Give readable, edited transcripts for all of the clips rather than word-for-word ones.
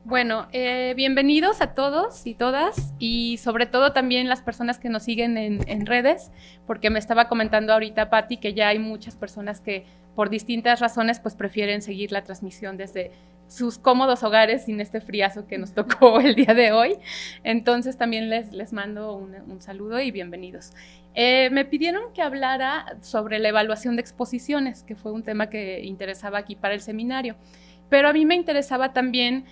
Bueno, bienvenidos a todos y todas, y sobre todo también las personas que nos siguen en redes, porque me estaba comentando ahorita Patti que ya hay muchas personas que por distintas razones pues prefieren seguir la transmisión desde sus cómodos hogares sin este friazo que nos tocó el día de hoy. Entonces también les mando un saludo y bienvenidos. Me pidieron que hablara sobre la evaluación de exposiciones, que fue un tema que interesaba aquí para el seminario. Pero a mí me interesaba también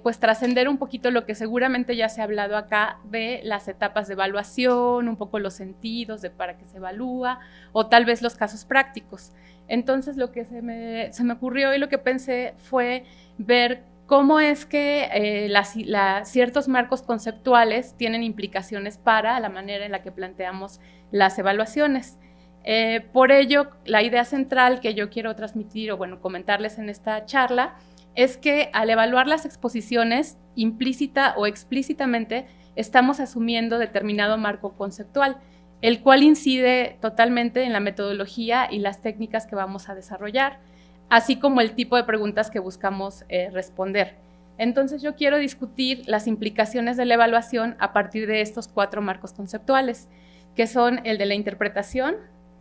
pues trascender un poquito lo que seguramente ya se ha hablado acá de las etapas de evaluación, un poco los sentidos de para qué se evalúa o tal vez los casos prácticos. Entonces lo que se me ocurrió y lo que pensé fue ver cómo es que ciertos marcos conceptuales tienen implicaciones para la manera en la que planteamos las evaluaciones. Por ello, la idea central que yo quiero transmitir o bueno, comentarles en esta charla es que al evaluar las exposiciones, implícita o explícitamente, estamos asumiendo determinado marco conceptual, el cual incide totalmente en la metodología y las técnicas que vamos a desarrollar, así como el tipo de preguntas que buscamos responder. Entonces yo quiero discutir las implicaciones de la evaluación a partir de estos 4 marcos conceptuales, que son el de la interpretación,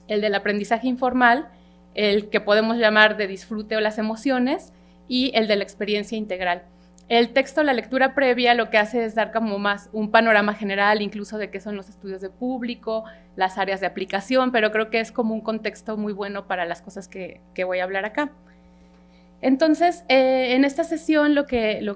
el del aprendizaje informal, el que podemos llamar de disfrute o las emociones, y el de la experiencia integral. El texto, la lectura previa, lo que hace es dar como más un panorama general, incluso de qué son los estudios de público, las áreas de aplicación, pero creo que es como un contexto muy bueno para las cosas que voy a hablar acá. Entonces, en esta sesión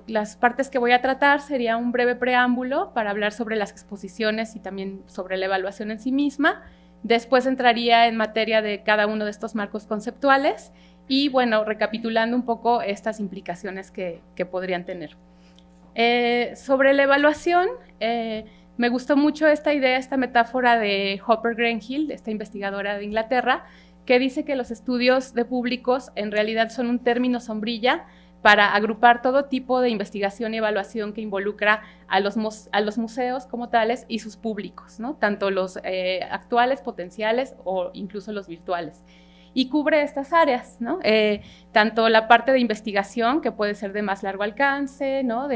las partes que voy a tratar sería un breve preámbulo para hablar sobre las exposiciones y también sobre la evaluación en sí misma. Después entraría en materia de cada uno de estos marcos conceptuales y, bueno, recapitulando un poco estas implicaciones que podrían tener. Sobre la evaluación, me gustó mucho esta idea, esta metáfora de Hopper Greenhill, esta investigadora de Inglaterra, que dice que los estudios de públicos en realidad son un término sombrilla para agrupar todo tipo de investigación y evaluación que involucra a los museos como tales y sus públicos, ¿no? Tanto los actuales, potenciales o incluso los virtuales. Y cubre estas áreas, ¿no? Tanto la parte de investigación, que puede ser de más largo alcance, ¿no?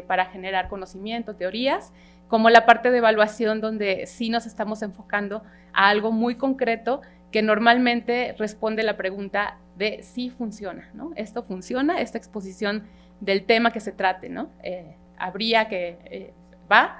Para generar conocimiento, teorías, como la parte de evaluación, donde sí nos estamos enfocando a algo muy concreto que normalmente responde la pregunta de si funciona, ¿no? Esto funciona, esta exposición del tema que se trate, ¿no? Habría que va.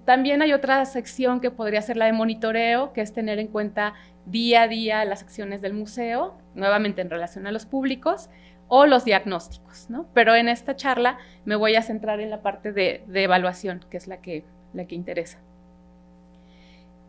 También hay otra sección que podría ser la de monitoreo, que es tener en cuenta día a día las acciones del museo, nuevamente en relación a los públicos, o los diagnósticos, ¿no? Pero en esta charla me voy a centrar en la parte de evaluación, que es la que interesa.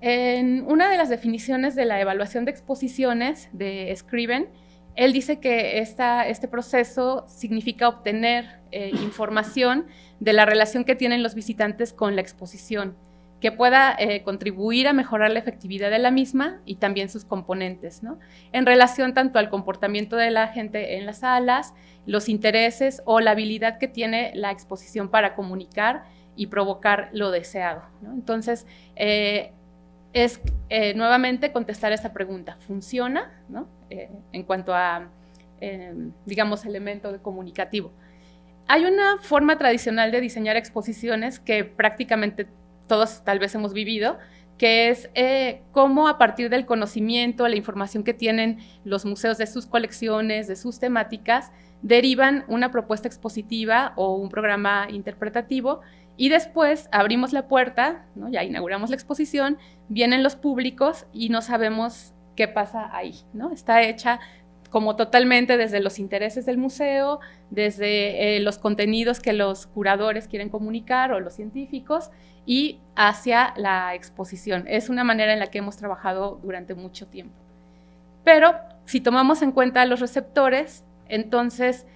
En una de las definiciones de la evaluación de exposiciones de Scriven, él dice que este proceso significa obtener información de la relación que tienen los visitantes con la exposición, que pueda contribuir a mejorar la efectividad de la misma y también sus componentes, ¿no? En relación tanto al comportamiento de la gente en las salas, los intereses o la habilidad que tiene la exposición para comunicar y provocar lo deseado, ¿no? Entonces, es nuevamente contestar esta pregunta, ¿funciona? ¿No? En cuanto a, digamos, elemento comunicativo. Hay una forma tradicional de diseñar exposiciones que prácticamente todos tal vez hemos vivido, que es cómo a partir del conocimiento, la información que tienen los museos de sus colecciones, de sus temáticas, derivan una propuesta expositiva o un programa interpretativo y después abrimos la puerta, ¿no? Ya inauguramos la exposición, vienen los públicos y no sabemos qué pasa ahí, ¿no? Está hecha como totalmente desde los intereses del museo, desde los contenidos que los curadores quieren comunicar o los científicos y hacia la exposición. Es una manera en la que hemos trabajado durante mucho tiempo. Pero si tomamos en cuenta los receptores, entonces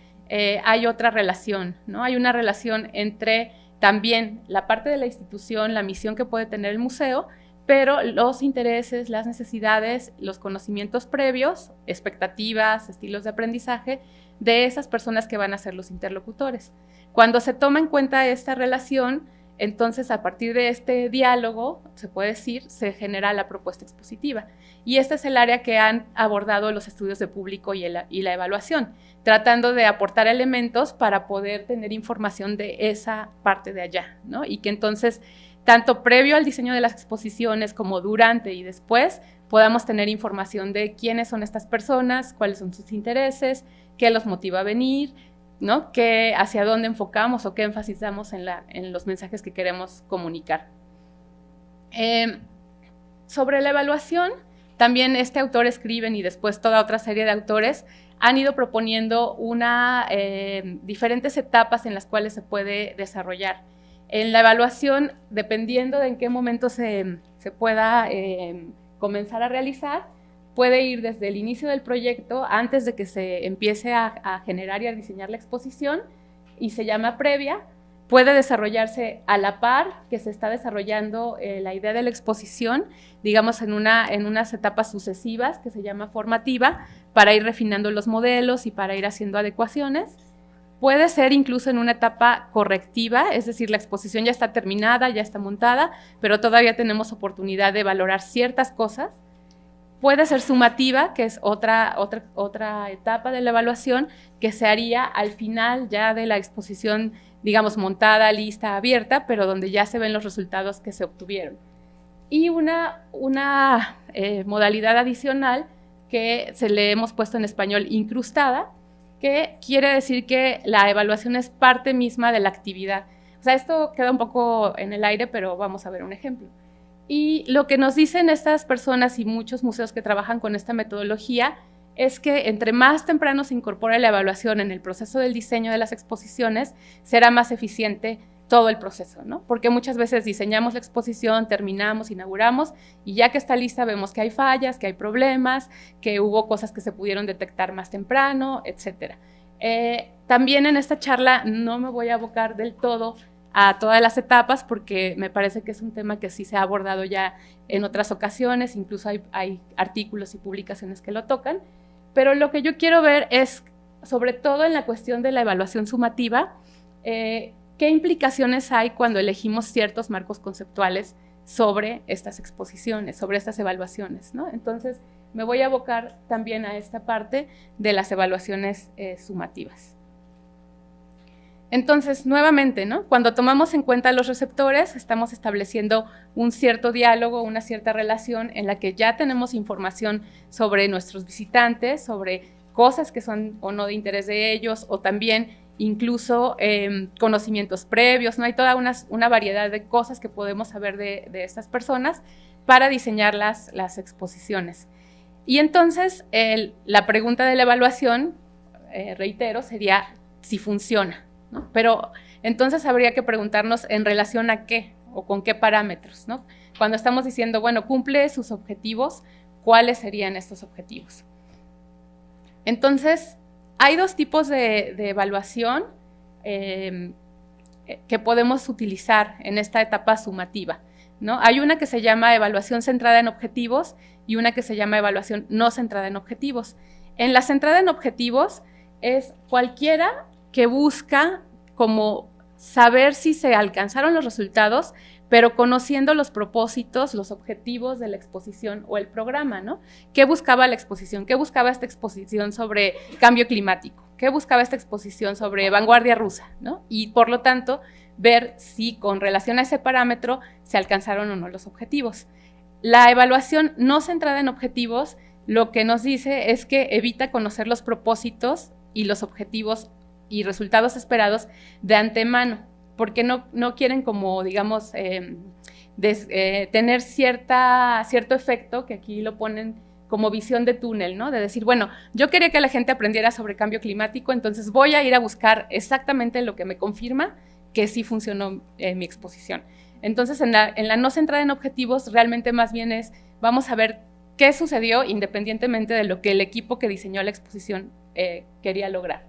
hay otra relación, ¿no? Hay una relación entre también la parte de la institución, la misión que puede tener el museo, pero los intereses, las necesidades, los conocimientos previos, expectativas, estilos de aprendizaje de esas personas que van a ser los interlocutores. Cuando se toma en cuenta esta relación, Entonces, a partir de este diálogo, se puede decir, se genera la propuesta expositiva. Y este es el área que han abordado los estudios de público y la evaluación, tratando de aportar elementos para poder tener información de esa parte de allá, ¿no? Y que entonces, tanto previo al diseño de las exposiciones como durante y después, podamos tener información de quiénes son estas personas, cuáles son sus intereses, qué los motiva a venir, ¿no? Hacia dónde enfocamos o qué énfasis damos en los mensajes que queremos comunicar. Sobre la evaluación, también este autor escriben y después toda otra serie de autores han ido proponiendo diferentes etapas en las cuales se puede desarrollar. En la evaluación, dependiendo de en qué momento se pueda comenzar a realizar, puede ir desde el inicio del proyecto, antes de que se empiece a generar y a diseñar la exposición, y se llama previa. Puede desarrollarse a la par que se está desarrollando la idea de la exposición, digamos en unas etapas sucesivas, que se llama formativa, para ir refinando los modelos y para ir haciendo adecuaciones. Puede ser incluso en una etapa correctiva, es decir, la exposición ya está terminada, ya está montada, pero todavía tenemos oportunidad de valorar ciertas cosas. Puede ser sumativa, que es otra etapa de la evaluación, que se haría al final ya de la exposición, digamos, montada, lista, abierta, pero donde ya se ven los resultados que se obtuvieron. Y una modalidad adicional que se le hemos puesto en español incrustada, que quiere decir que la evaluación es parte misma de la actividad. O sea, esto queda un poco en el aire, pero vamos a ver un ejemplo. Y lo que nos dicen estas personas y muchos museos que trabajan con esta metodología es que entre más temprano se incorpore la evaluación en el proceso del diseño de las exposiciones, será más eficiente todo el proceso, ¿no? Porque muchas veces diseñamos la exposición, terminamos, inauguramos, y ya que está lista vemos que hay fallas, que hay problemas, que hubo cosas que se pudieron detectar más temprano, etc. También en esta charla no me voy a abocar del todo a todas las etapas, porque me parece que es un tema que sí se ha abordado ya en otras ocasiones, incluso hay artículos y publicaciones que lo tocan, pero lo que yo quiero ver es, sobre todo en la cuestión de la evaluación sumativa, qué implicaciones hay cuando elegimos ciertos marcos conceptuales sobre estas exposiciones, sobre estas evaluaciones, ¿no? Entonces, me voy a abocar también a esta parte de las evaluaciones sumativas. Entonces, nuevamente, ¿no? Cuando tomamos en cuenta los receptores, estamos estableciendo un cierto diálogo, una cierta relación en la que ya tenemos información sobre nuestros visitantes, sobre cosas que son o no de interés de ellos, o también incluso conocimientos previos, ¿no? Hay toda una variedad de cosas que podemos saber de estas personas para diseñar las exposiciones. Y entonces, la pregunta de la evaluación, reitero, sería si funciona, ¿no? Pero entonces habría que preguntarnos en relación a qué o con qué parámetros, ¿no? Cuando estamos diciendo, bueno, cumple sus objetivos, ¿cuáles serían estos objetivos? Entonces, hay dos tipos de evaluación que podemos utilizar en esta etapa sumativa, ¿no? Hay una que se llama evaluación centrada en objetivos y una que se llama evaluación no centrada en objetivos. En la centrada en objetivos es cualquiera que busca como saber si se alcanzaron los resultados, pero conociendo los propósitos, los objetivos de la exposición o el programa, ¿no? ¿Qué buscaba la exposición? ¿Qué buscaba esta exposición sobre cambio climático? ¿Qué buscaba esta exposición sobre vanguardia rusa, ¿no? Y por lo tanto, ver si con relación a ese parámetro se alcanzaron o no los objetivos. La evaluación no centrada en objetivos lo que nos dice es que evita conocer los propósitos y los objetivos y resultados esperados de antemano, porque no quieren como, digamos, tener cierto efecto, que aquí lo ponen como visión de túnel, ¿no? De decir, bueno, yo quería que la gente aprendiera sobre cambio climático, entonces voy a ir a buscar exactamente lo que me confirma que sí funcionó mi exposición. Entonces, en la no centrada en objetivos, realmente más bien vamos a ver qué sucedió independientemente de lo que el equipo que diseñó la exposición quería lograr.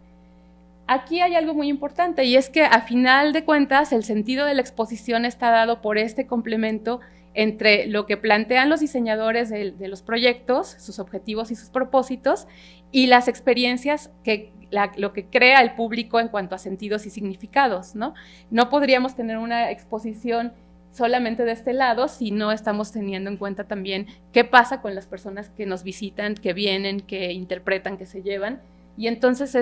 Aquí hay algo muy importante, y es que a final de cuentas el sentido de la exposición está dado por este complemento entre lo que plantean los diseñadores de los proyectos, sus objetivos y sus propósitos, y las experiencias que lo que crea el público en cuanto a sentidos y significados, ¿no? No podríamos tener una exposición solamente de este lado si no estamos teniendo en cuenta también qué pasa con las personas que nos visitan, que vienen, que interpretan, que se llevan. Y entonces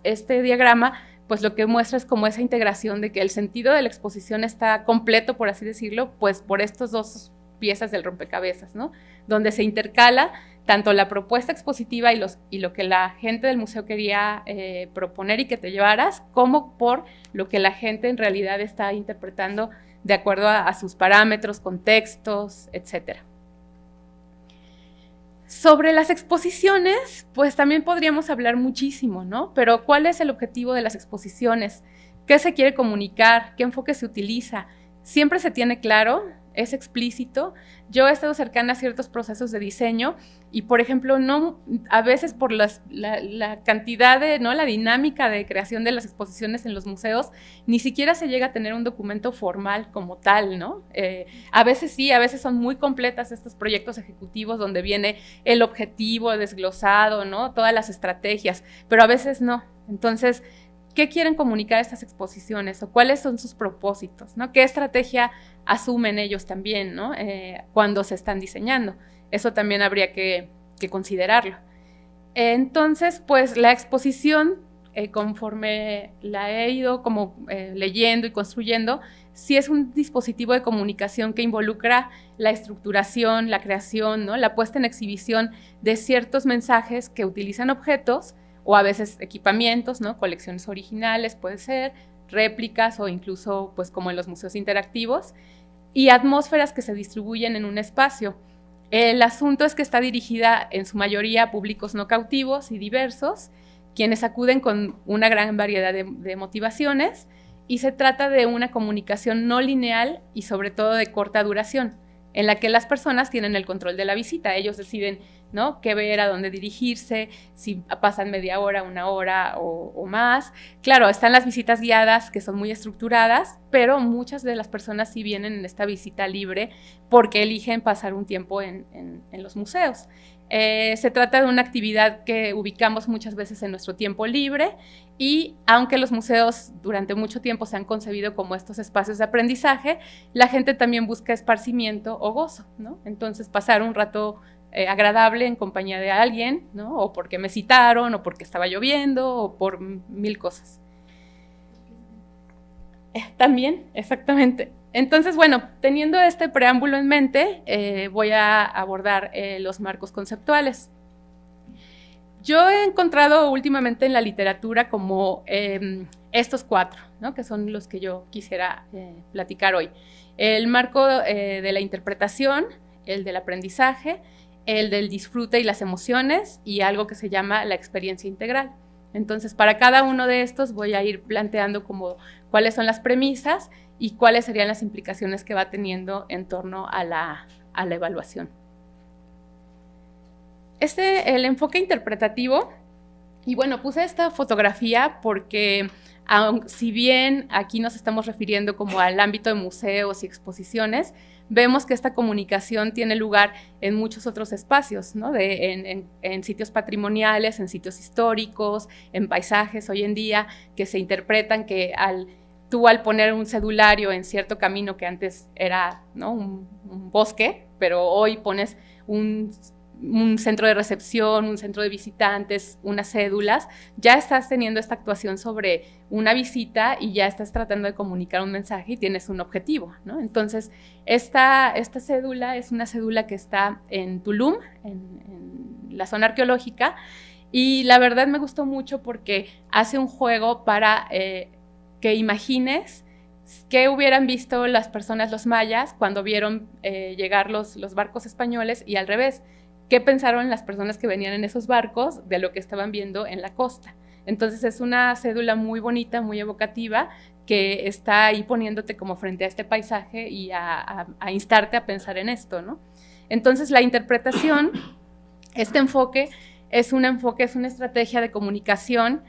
este diagrama pues lo que muestra es como esa integración de que el sentido de la exposición está completo, por así decirlo, pues por estos dos piezas del rompecabezas, ¿no? Donde se intercala tanto la propuesta expositiva y lo que la gente del museo quería proponer y que te llevaras, como por lo que la gente en realidad está interpretando de acuerdo a sus parámetros, contextos, etc. Sobre las exposiciones, pues también podríamos hablar muchísimo, ¿no? Pero ¿cuál es el objetivo de las exposiciones? ¿Qué se quiere comunicar? ¿Qué enfoque se utiliza? ¿Siempre se tiene claro? ¿Es explícito? Yo he estado cercana a ciertos procesos de diseño y, por ejemplo, no, a veces por la cantidad de, ¿no? La dinámica de creación de las exposiciones en los museos, ni siquiera se llega a tener un documento formal como tal, ¿no? A veces sí, a veces son muy completas estos proyectos ejecutivos donde viene el objetivo desglosado, ¿no? Todas las estrategias, pero a veces no. Entonces, ¿qué quieren comunicar estas exposiciones o cuáles son sus propósitos, ¿no? ¿Qué estrategia asumen ellos también, ¿no? Cuando se están diseñando? Eso también habría que considerarlo. Entonces, pues la exposición, conforme la he ido como leyendo y construyendo, sí es un dispositivo de comunicación que involucra la estructuración, la creación, ¿no? La puesta en exhibición de ciertos mensajes que utilizan objetos o a veces equipamientos, ¿no? Colecciones originales, puede ser, réplicas o incluso, pues como en los museos interactivos, y atmósferas que se distribuyen en un espacio. El asunto es que está dirigida en su mayoría a públicos no cautivos y diversos, quienes acuden con una gran variedad de motivaciones, y se trata de una comunicación no lineal y sobre todo de corta duración, en la que las personas tienen el control de la visita. Ellos deciden, ¿no? Qué ver, a dónde dirigirse, si pasan media hora, una hora o más. Claro, están las visitas guiadas que son muy estructuradas, pero muchas de las personas sí vienen en esta visita libre porque eligen pasar un tiempo en los museos. Se trata de una actividad que ubicamos muchas veces en nuestro tiempo libre y aunque los museos durante mucho tiempo se han concebido como estos espacios de aprendizaje, la gente también busca esparcimiento o gozo, ¿no? Entonces pasar un rato agradable en compañía de alguien, ¿no? O porque me citaron, o porque estaba lloviendo, o por mil cosas. También, exactamente. Entonces, bueno, teniendo este preámbulo en mente, voy a abordar los marcos conceptuales. Yo he encontrado últimamente en la literatura como estos cuatro, ¿no? Que son los que yo quisiera platicar hoy. El marco de la interpretación, el del aprendizaje, el del disfrute y las emociones y algo que se llama la experiencia integral. Entonces, para cada uno de estos voy a ir planteando como cuáles son las premisas y cuáles serían las implicaciones que va teniendo en torno a la evaluación. El enfoque interpretativo, y bueno, puse esta fotografía porque si bien aquí nos estamos refiriendo como al ámbito de museos y exposiciones, vemos que esta comunicación tiene lugar en muchos otros espacios, ¿no? En sitios patrimoniales, en sitios históricos, en paisajes hoy en día, que se interpretan que tú al poner un cedulario en cierto camino que antes era, ¿no? un bosque, pero hoy pones un centro de recepción, un centro de visitantes, unas cédulas, ya estás teniendo esta actuación sobre una visita y ya estás tratando de comunicar un mensaje y tienes un objetivo, ¿no? Entonces, esta cédula es una cédula que está en Tulum, en la zona arqueológica, y la verdad me gustó mucho porque hace un juego para que imagines qué hubieran visto las personas, los mayas, cuando vieron llegar los barcos españoles y al revés. ¿Qué pensaron las personas que venían en esos barcos de lo que estaban viendo en la costa? Entonces es una cédula muy bonita, muy evocativa, que está ahí poniéndote como frente a este paisaje y a instarte a pensar en esto, ¿no? Entonces la interpretación, este enfoque es una estrategia de comunicación,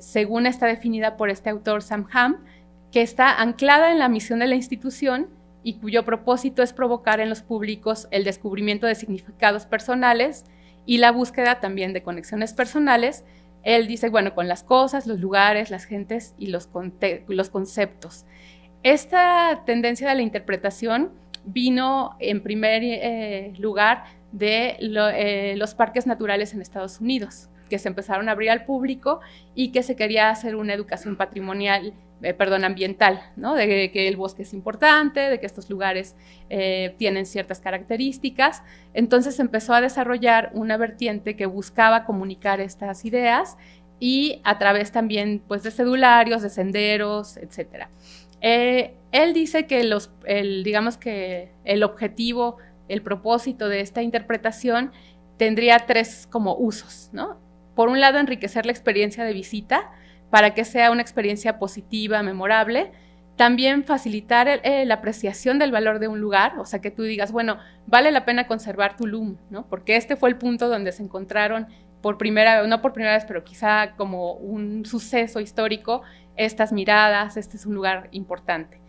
según está definida por este autor Sam Hamm, que está anclada en la misión de la institución y cuyo propósito es provocar en los públicos el descubrimiento de significados personales y la búsqueda también de conexiones personales Él dice, bueno, con las cosas, los lugares, las gentes y los conceptos. Esta tendencia de la interpretación vino en primer lugar de los parques naturales en Estados Unidos, que se empezaron a abrir al público y que se quería hacer una educación patrimonial, ambiental, ¿no? De que el bosque es importante, de que estos lugares tienen ciertas características. Entonces se empezó a desarrollar una vertiente que buscaba comunicar estas ideas y a través también pues, de cedularios, de senderos, etcétera. Él dice que digamos que el objetivo, el propósito de esta interpretación tendría 3 como usos, ¿no? Por un lado, enriquecer la experiencia de visita para que sea una experiencia positiva, memorable. También facilitar la apreciación del valor de un lugar, o sea, que tú digas, bueno, vale la pena conservar Tulum, ¿no? Porque este fue el punto donde se encontraron no por primera vez, pero quizá como un suceso histórico, estas miradas, este es un lugar importante.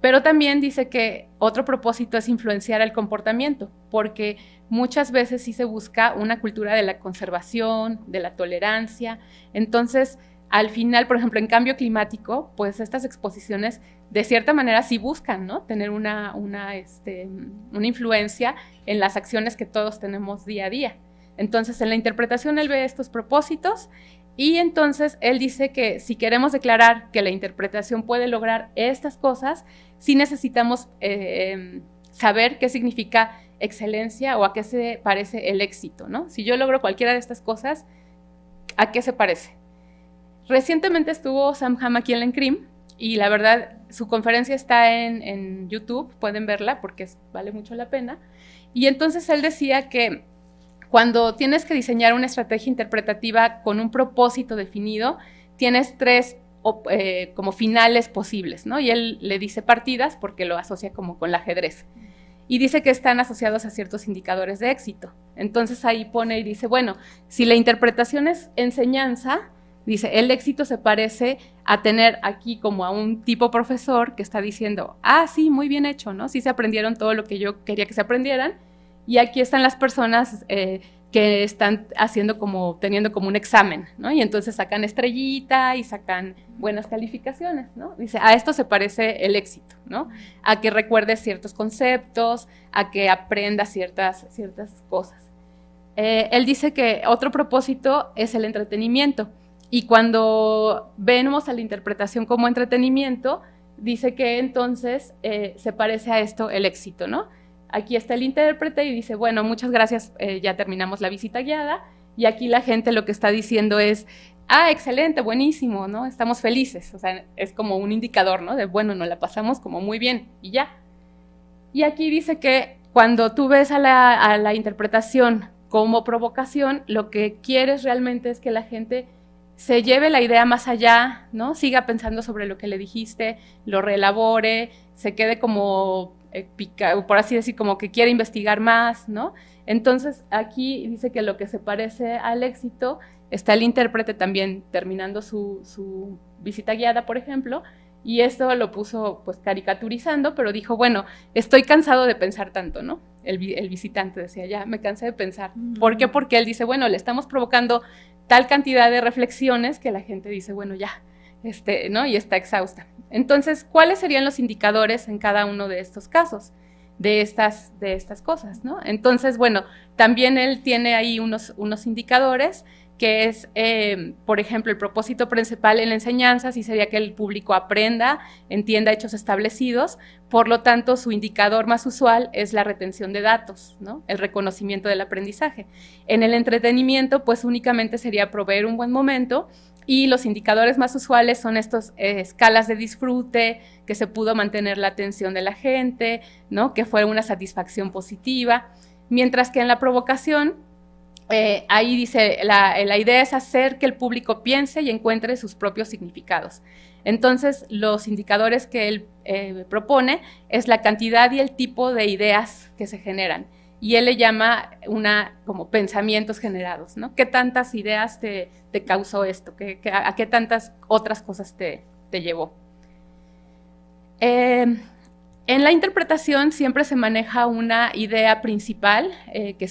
Pero también dice que otro propósito es influenciar el comportamiento, porque muchas veces sí se busca una cultura de la conservación, de la tolerancia. Entonces, al final, por ejemplo, en cambio climático, pues estas exposiciones de cierta manera sí buscan, ¿no? Tener una influencia en las acciones que todos tenemos día a día. Entonces, en la interpretación él ve estos propósitos y entonces él dice que si queremos declarar que la interpretación puede lograr estas cosas, sí necesitamos saber qué significa excelencia o a qué se parece el éxito, ¿no? Si yo logro cualquiera de estas cosas, ¿a qué se parece? Recientemente estuvo Sam Ham aquí en la ENCRIM y la verdad su conferencia está en YouTube, pueden verla porque vale mucho la pena. Y entonces él decía que cuando tienes que diseñar una estrategia interpretativa con un propósito definido, tienes 3 como finales posibles, ¿no? Y él le dice partidas porque lo asocia como con el ajedrez. Y dice que están asociados a ciertos indicadores de éxito. Entonces ahí pone y dice, bueno, si la interpretación es enseñanza, dice, el éxito se parece a tener aquí como a un tipo profesor que está diciendo, sí, muy bien hecho, ¿no? Sí se aprendieron todo lo que yo quería que se aprendieran. Y aquí están las personas que están teniendo como un examen, ¿no? Y entonces sacan estrellita y sacan buenas calificaciones, ¿no? Dice, a esto se parece el éxito, ¿no? A que recuerdes ciertos conceptos, a que aprendas ciertas cosas. Él dice que otro propósito es el entretenimiento. Y cuando vemos a la interpretación como entretenimiento, dice que entonces se parece a esto el éxito, ¿no? Aquí está el intérprete y dice, bueno, muchas gracias, ya terminamos la visita guiada. Y aquí la gente lo que está diciendo es, excelente, buenísimo, ¿no? Estamos felices. O sea, es como un indicador, ¿no? De, bueno, nos la pasamos como muy bien y ya. Y aquí dice que cuando tú ves a la interpretación como provocación, lo que quieres realmente es que la gente se lleve la idea más allá, ¿no? Siga pensando sobre lo que le dijiste, lo reelabore, se quede como por así decir, como que quiere investigar más, ¿no? Entonces, aquí dice que lo que se parece al éxito, está el intérprete también terminando su visita guiada, por ejemplo, y esto lo puso pues caricaturizando, pero dijo, bueno, estoy cansado de pensar tanto, ¿no? El visitante decía, ya me cansé de pensar. ¿Por qué? Porque él dice, bueno, le estamos provocando tal cantidad de reflexiones que la gente dice, bueno, ya, ¿no? Y está exhausta. Entonces, ¿cuáles serían los indicadores en cada uno de estos casos, de estas cosas, ¿no? Entonces, bueno, también él tiene ahí unos indicadores, que es, por ejemplo, el propósito principal en la enseñanza, sí sería que el público aprenda, entienda hechos establecidos, por lo tanto, su indicador más usual es la retención de datos, ¿no? El reconocimiento del aprendizaje. En el entretenimiento, pues únicamente sería proveer un buen momento, y los indicadores más usuales son estos escalas de disfrute, que se pudo mantener la atención de la gente, ¿no? Que fue una satisfacción positiva, mientras que en la provocación, ahí dice, la idea es hacer que el público piense y encuentre sus propios significados. Entonces, los indicadores que él propone es la cantidad y el tipo de ideas que se generan. Y él le llama como pensamientos generados, ¿no? ¿Qué tantas ideas te causó esto? ¿A qué tantas otras cosas te llevó? En la interpretación siempre se maneja una idea principal que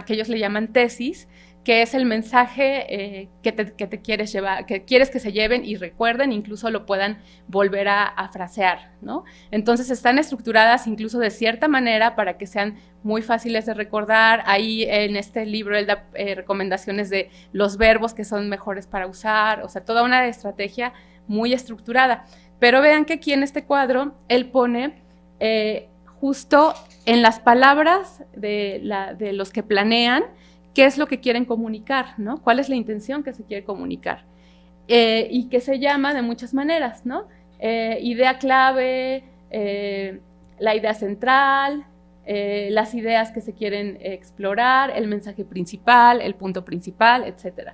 ellos le llaman tesis, qué es el mensaje que te quieres llevar, que quieres que se lleven y recuerden, incluso lo puedan volver a frasear, ¿no? Entonces están estructuradas incluso de cierta manera para que sean muy fáciles de recordar. Ahí en este libro él da recomendaciones de los verbos que son mejores para usar, o sea, toda una estrategia muy estructurada. Pero vean que aquí en este cuadro él pone justo en las palabras de los que planean, qué es lo que quieren comunicar, ¿no? ¿Cuál es la intención que se quiere comunicar? Y que se llama de muchas maneras, ¿no? Idea clave, la idea central, las ideas que se quieren explorar, el mensaje principal, el punto principal, etc.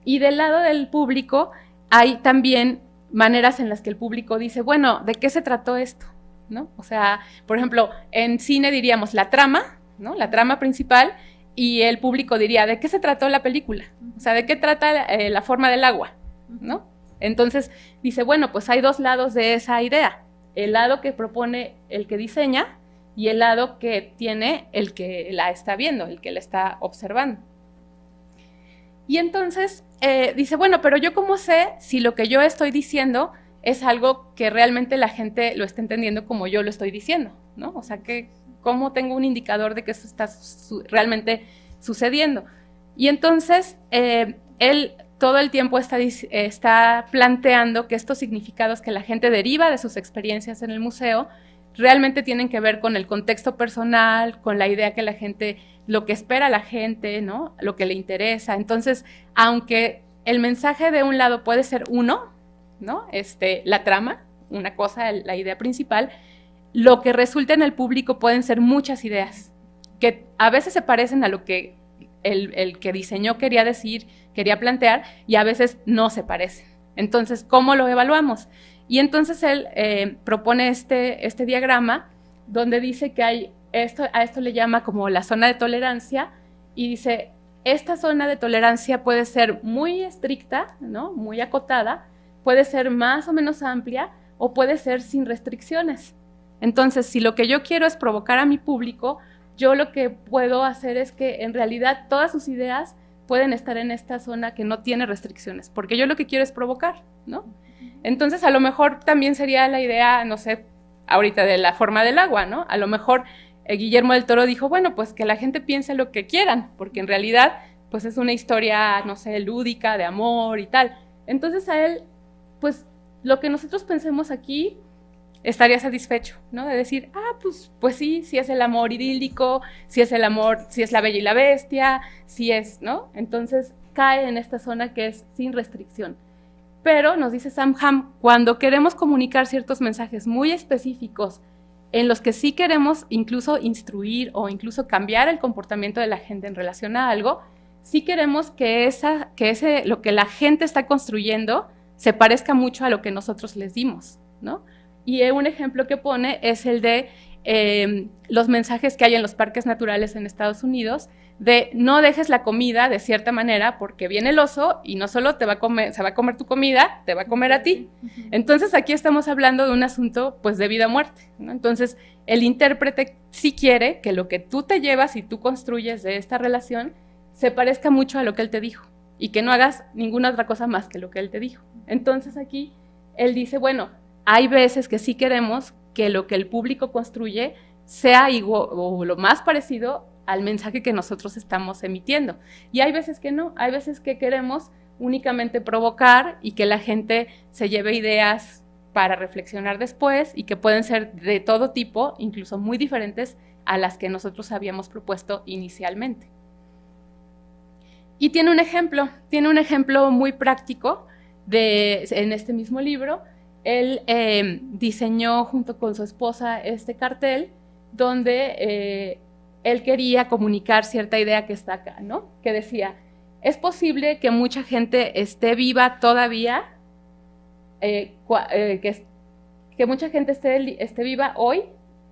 Y del lado del público hay también maneras en las que el público dice, bueno, ¿de qué se trató esto? ¿No? O sea, por ejemplo, en cine diríamos la trama, ¿no? La trama principal, y el público diría, ¿de qué se trató la película? O sea, ¿de qué trata la forma del agua? ¿No? Entonces dice, bueno, pues hay dos lados de esa idea. El lado que propone el que diseña y el lado que tiene el que la está viendo, el que la está observando. Y entonces dice, bueno, pero yo cómo sé si lo que yo estoy diciendo es algo que realmente la gente lo está entendiendo como yo lo estoy diciendo, ¿no? O sea, ¿cómo tengo un indicador de que eso está realmente sucediendo? Y entonces él todo el tiempo está planteando que estos significados que la gente deriva de sus experiencias en el museo realmente tienen que ver con el contexto personal, con la idea que la gente, lo que espera la gente, ¿no? Lo que le interesa. Entonces, aunque el mensaje de un lado puede ser uno, ¿no? La trama, una cosa, la idea principal, lo que resulta en el público pueden ser muchas ideas, que a veces se parecen a lo que el que diseñó quería decir, quería plantear, y a veces no se parecen. Entonces, ¿cómo lo evaluamos? Y entonces él propone este diagrama donde dice que a esto le llama como la zona de tolerancia, y dice, esta zona de tolerancia puede ser muy estricta, ¿no? Muy acotada, puede ser más o menos amplia, o puede ser sin restricciones. Entonces, si lo que yo quiero es provocar a mi público, yo lo que puedo hacer es que en realidad todas sus ideas pueden estar en esta zona que no tiene restricciones, porque yo lo que quiero es provocar, ¿no? Entonces, a lo mejor también sería la idea, no sé, ahorita de la forma del agua, ¿no? A lo mejor Guillermo del Toro dijo, bueno, pues que la gente piense lo que quieran, porque en realidad, pues es una historia, no sé, lúdica, de amor y tal. Entonces, a él, pues, lo que nosotros pensemos aquí estaría satisfecho, ¿no? De decir, pues sí, si es el amor idílico, si es el amor, si es la bella y la bestia, si es, ¿no? Entonces cae en esta zona que es sin restricción. Pero nos dice Sam Ham, cuando queremos comunicar ciertos mensajes muy específicos en los que sí queremos incluso instruir o incluso cambiar el comportamiento de la gente en relación a algo, sí queremos que lo que la gente está construyendo se parezca mucho a lo que nosotros les dimos, ¿no? Y un ejemplo que pone es el de los mensajes que hay en los parques naturales en Estados Unidos, de no dejes la comida de cierta manera porque viene el oso y no solo se va a comer tu comida, te va a comer a ti. Entonces aquí estamos hablando de un asunto pues de vida o muerte, ¿no? Entonces el intérprete sí quiere que lo que tú te llevas y tú construyes de esta relación se parezca mucho a lo que él te dijo y que no hagas ninguna otra cosa más que lo que él te dijo. Entonces aquí él dice, bueno, hay veces que sí queremos que lo que el público construye sea igual o lo más parecido al mensaje que nosotros estamos emitiendo. Y hay veces que no, hay veces que queremos únicamente provocar y que la gente se lleve ideas para reflexionar después y que pueden ser de todo tipo, incluso muy diferentes a las que nosotros habíamos propuesto inicialmente. Y tiene un ejemplo muy práctico en este mismo libro. Él diseñó junto con su esposa este cartel donde él quería comunicar cierta idea que está acá, ¿no? Que decía, es posible que mucha gente esté viva todavía, que mucha gente esté viva hoy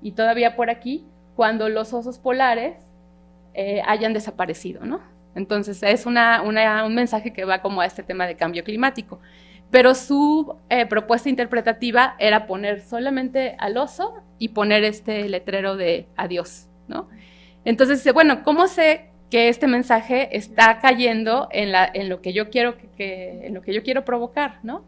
y todavía por aquí cuando los osos polares hayan desaparecido, ¿no? Entonces es un mensaje que va como a este tema de cambio climático. Pero su propuesta interpretativa era poner solamente al oso y poner este letrero de adiós, ¿no? Entonces dice, bueno, ¿cómo sé que este mensaje está cayendo en lo que yo quiero en lo que yo quiero provocar, ¿no?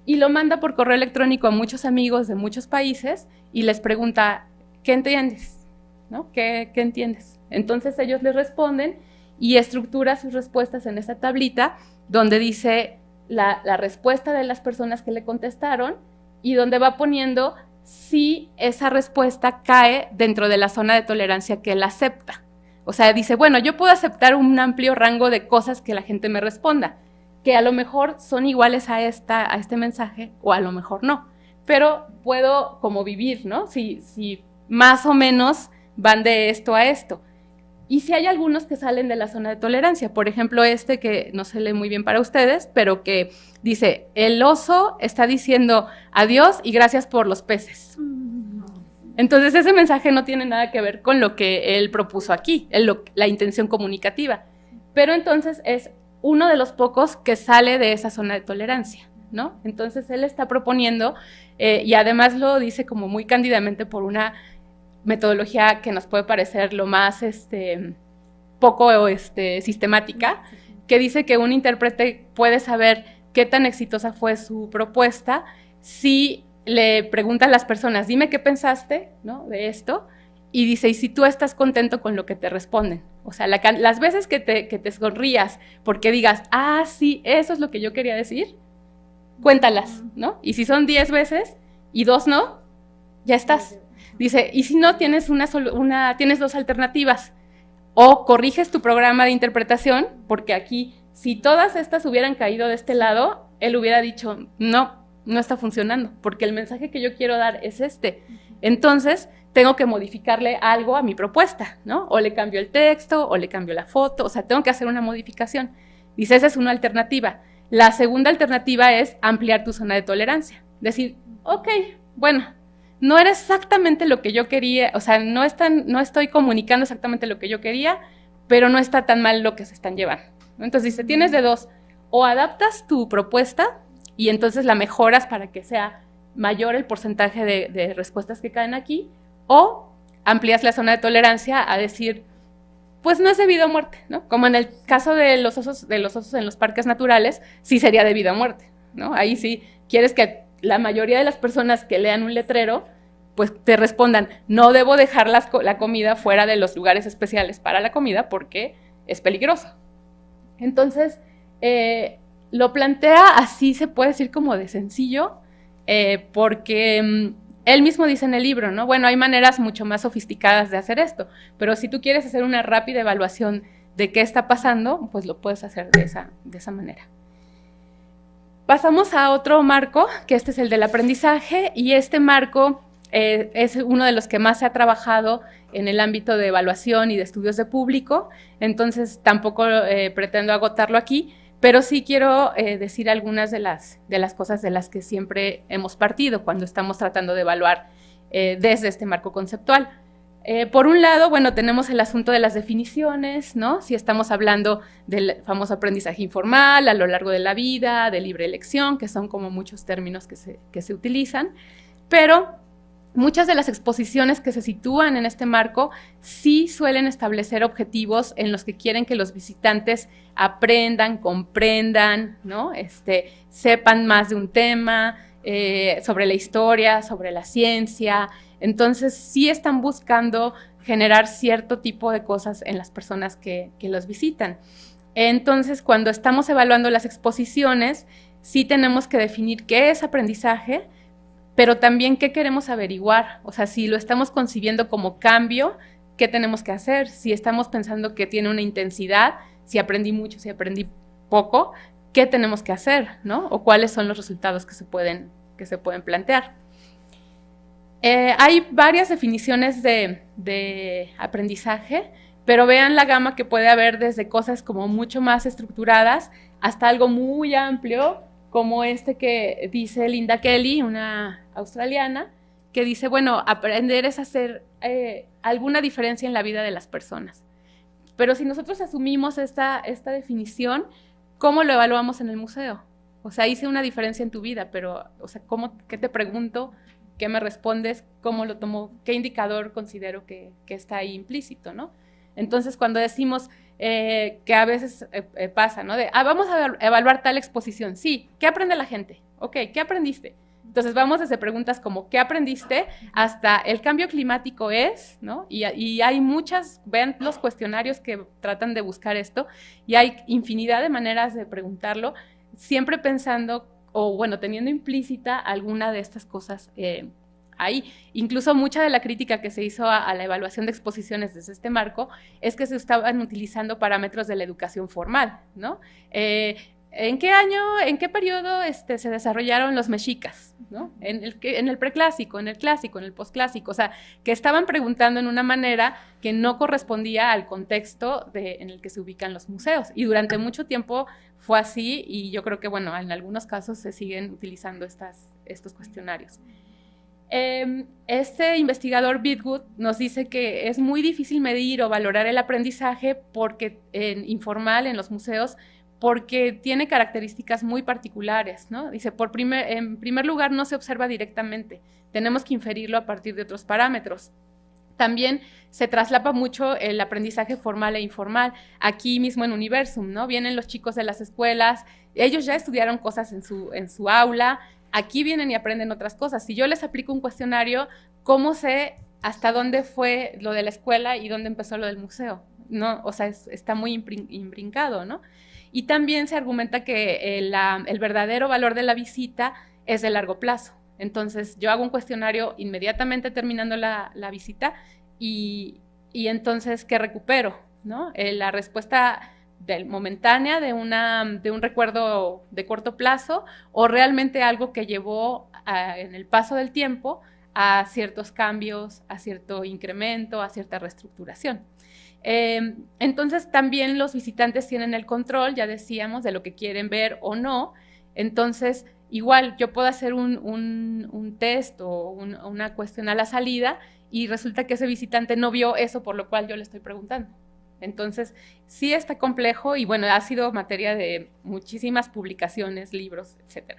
Y lo manda por correo electrónico a muchos amigos de muchos países y les pregunta, ¿qué entiendes? ¿No? ¿Qué entiendes? Entonces ellos le responden y estructura sus respuestas en esa tablita donde dice la respuesta de las personas que le contestaron y donde va poniendo si esa respuesta cae dentro de la zona de tolerancia que él acepta. O sea, dice, bueno, yo puedo aceptar un amplio rango de cosas que la gente me responda, que a lo mejor son iguales a este mensaje o a lo mejor no, pero puedo como vivir, ¿no? Si más o menos van de esto a esto. Y si hay algunos que salen de la zona de tolerancia, por ejemplo que no se lee muy bien para ustedes, pero que dice, el oso está diciendo adiós y gracias por los peces. Entonces ese mensaje no tiene nada que ver con lo que él propuso aquí, la intención comunicativa, pero entonces es uno de los pocos que sale de esa zona de tolerancia, ¿no? Entonces él está proponiendo, y además lo dice como muy cándidamente por una metodología que nos puede parecer lo más poco sistemática, que dice que un intérprete puede saber qué tan exitosa fue su propuesta si le pregunta a las personas, dime qué pensaste, ¿no?, de esto, y dice, y si tú estás contento con lo que te responden. O sea, las veces que te sonrías porque digas, ah, sí, eso es lo que yo quería decir, cuéntalas, ¿no? Y si son 10 veces y 2 no, ya estás. Dice, y si no, tienes tienes 2 alternativas. O corriges tu programa de interpretación, porque aquí, si todas estas hubieran caído de este lado, él hubiera dicho, no está funcionando, porque el mensaje que yo quiero dar es este. Entonces, tengo que modificarle algo a mi propuesta, ¿no? O le cambio el texto, o le cambio la foto, o sea, tengo que hacer una modificación. Dice, esa es una alternativa. La segunda alternativa es ampliar tu zona de tolerancia. Decir, ok, bueno, no era exactamente lo que yo quería, o sea, no estoy comunicando exactamente lo que yo quería, pero no está tan mal lo que se están llevando. Entonces dice, tienes de dos, o adaptas tu propuesta y entonces la mejoras para que sea mayor el porcentaje de respuestas que caen aquí, o amplías la zona de tolerancia a decir, pues no es debido a muerte, ¿no? Como en el caso de los osos en los parques naturales, sí sería debido a muerte, ¿no? Ahí sí quieres que la mayoría de las personas que lean un letrero, pues te respondan, no debo dejar la comida fuera de los lugares especiales para la comida porque es peligroso. Entonces, lo plantea así, se puede decir como de sencillo, porque él mismo dice en el libro, ¿no? Bueno, hay maneras mucho más sofisticadas de hacer esto, pero si tú quieres hacer una rápida evaluación de qué está pasando, pues lo puedes hacer de esa manera. Pasamos a otro marco, que este es el del aprendizaje, y este marco es uno de los que más se ha trabajado en el ámbito de evaluación y de estudios de público, entonces tampoco pretendo agotarlo aquí, pero sí quiero decir algunas de las cosas de las que siempre hemos partido cuando estamos tratando de evaluar desde este marco conceptual. Por un lado, bueno, tenemos el asunto de las definiciones, ¿no? Si estamos hablando del famoso aprendizaje informal, a lo largo de la vida, de libre elección, que son como muchos términos que se utilizan, pero muchas de las exposiciones que se sitúan en este marco sí suelen establecer objetivos en los que quieren que los visitantes aprendan, comprendan, ¿no? Sepan más de un tema, sobre la historia, sobre la ciencia. Entonces sí están buscando generar cierto tipo de cosas en las personas que los visitan. Entonces, cuando estamos evaluando las exposiciones, sí tenemos que definir qué es aprendizaje, pero también qué queremos averiguar. O sea, si lo estamos concibiendo como cambio, ¿qué tenemos que hacer? Si estamos pensando que tiene una intensidad, si aprendí mucho, si aprendí poco, ¿qué tenemos que hacer, ¿no? O cuáles son los resultados que se pueden plantear. Hay varias definiciones de aprendizaje, pero vean la gama que puede haber desde cosas como mucho más estructuradas hasta algo muy amplio, como que dice Linda Kelly, una australiana, que dice, bueno, aprender es hacer alguna diferencia en la vida de las personas. Pero si nosotros asumimos esta definición, ¿cómo lo evaluamos en el museo? O sea, hice una diferencia en tu vida, pero, o sea, ¿qué te pregunto? ¿Qué me respondes? ¿Cómo lo tomo? ¿Qué indicador considero que está ahí implícito, ¿no? Entonces, cuando decimos que a veces pasa, ¿no? Vamos a evaluar tal exposición. Sí, ¿qué aprende la gente? Ok, ¿qué aprendiste? Entonces vamos desde preguntas como ¿qué aprendiste? Hasta el cambio climático es, ¿no? Y hay muchas, vean los cuestionarios que tratan de buscar esto, y hay infinidad de maneras de preguntarlo, siempre pensando, o bueno, teniendo implícita alguna de estas cosas ahí. Incluso mucha de la crítica que se hizo a la evaluación de exposiciones desde este marco es que se estaban utilizando parámetros de la educación formal, ¿no? ¿En qué año, en qué periodo se desarrollaron los mexicas? ¿No? En el preclásico, en el clásico, en el posclásico. O sea, que estaban preguntando en una manera que no correspondía al contexto en el que se ubican los museos. Y durante mucho tiempo fue así, y yo creo que, bueno, en algunos casos se siguen utilizando estos cuestionarios. Este investigador Bitwood nos dice que es muy difícil medir o valorar el aprendizaje informal en los museos, porque tiene características muy particulares, ¿no? Dice, en primer lugar, no se observa directamente, tenemos que inferirlo a partir de otros parámetros. También se traslapa mucho el aprendizaje formal e informal, aquí mismo en Universum, ¿no? Vienen los chicos de las escuelas, ellos ya estudiaron cosas en su aula, aquí vienen y aprenden otras cosas. Si yo les aplico un cuestionario, ¿cómo sé hasta dónde fue lo de la escuela y dónde empezó lo del museo? ¿No? O sea, está muy imbrincado, ¿no? Y también se argumenta que el verdadero valor de la visita es de largo plazo. Entonces, yo hago un cuestionario inmediatamente terminando la visita y entonces, ¿qué recupero? ¿No? La respuesta momentánea de un recuerdo de corto plazo, o realmente algo que llevó en el paso del tiempo a ciertos cambios, a cierto incremento, a cierta reestructuración. Entonces también los visitantes tienen el control, ya decíamos, de lo que quieren ver o no. Entonces igual yo puedo hacer un test o una cuestión a la salida y resulta que ese visitante no vio eso por lo cual yo le estoy preguntando. Entonces sí está complejo y bueno, ha sido materia de muchísimas publicaciones, libros, etc.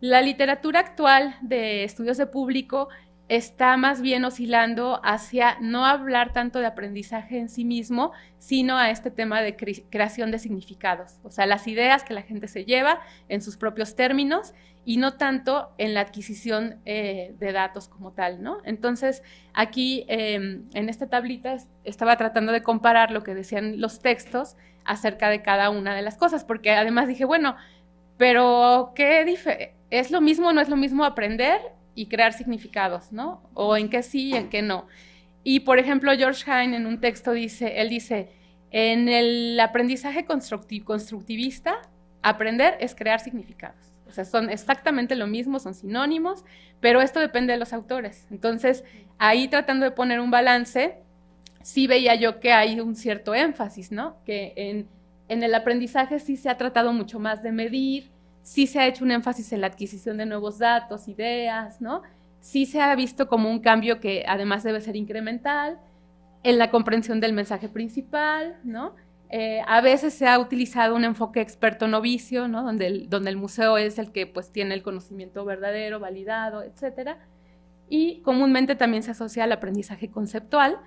La literatura actual de estudios de público está más bien oscilando hacia no hablar tanto de aprendizaje en sí mismo, sino a este tema de creación de significados, o sea, las ideas que la gente se lleva en sus propios términos y no tanto en la adquisición de datos como tal, ¿no? Entonces, aquí en esta tablita estaba tratando de comparar lo que decían los textos acerca de cada una de las cosas, porque además dije, bueno, pero ¿es lo mismo o no es lo mismo aprender y crear significados, ¿no? O en qué sí y en qué no. Y, por ejemplo, George Hein en un texto dice, en el aprendizaje constructivista, aprender es crear significados. O sea, son exactamente lo mismo, son sinónimos, pero esto depende de los autores. Entonces, ahí tratando de poner un balance, sí veía yo que hay un cierto énfasis, ¿no? Que en el aprendizaje sí se ha tratado mucho más de medir, sí se ha hecho un énfasis en la adquisición de nuevos datos, ideas, ¿no? Sí se ha visto como un cambio que además debe ser incremental, en la comprensión del mensaje principal, ¿no? A veces se ha utilizado un enfoque experto-novicio, ¿no? Donde el museo es el que pues tiene el conocimiento verdadero, validado, etcétera. Y comúnmente también se asocia al aprendizaje conceptual.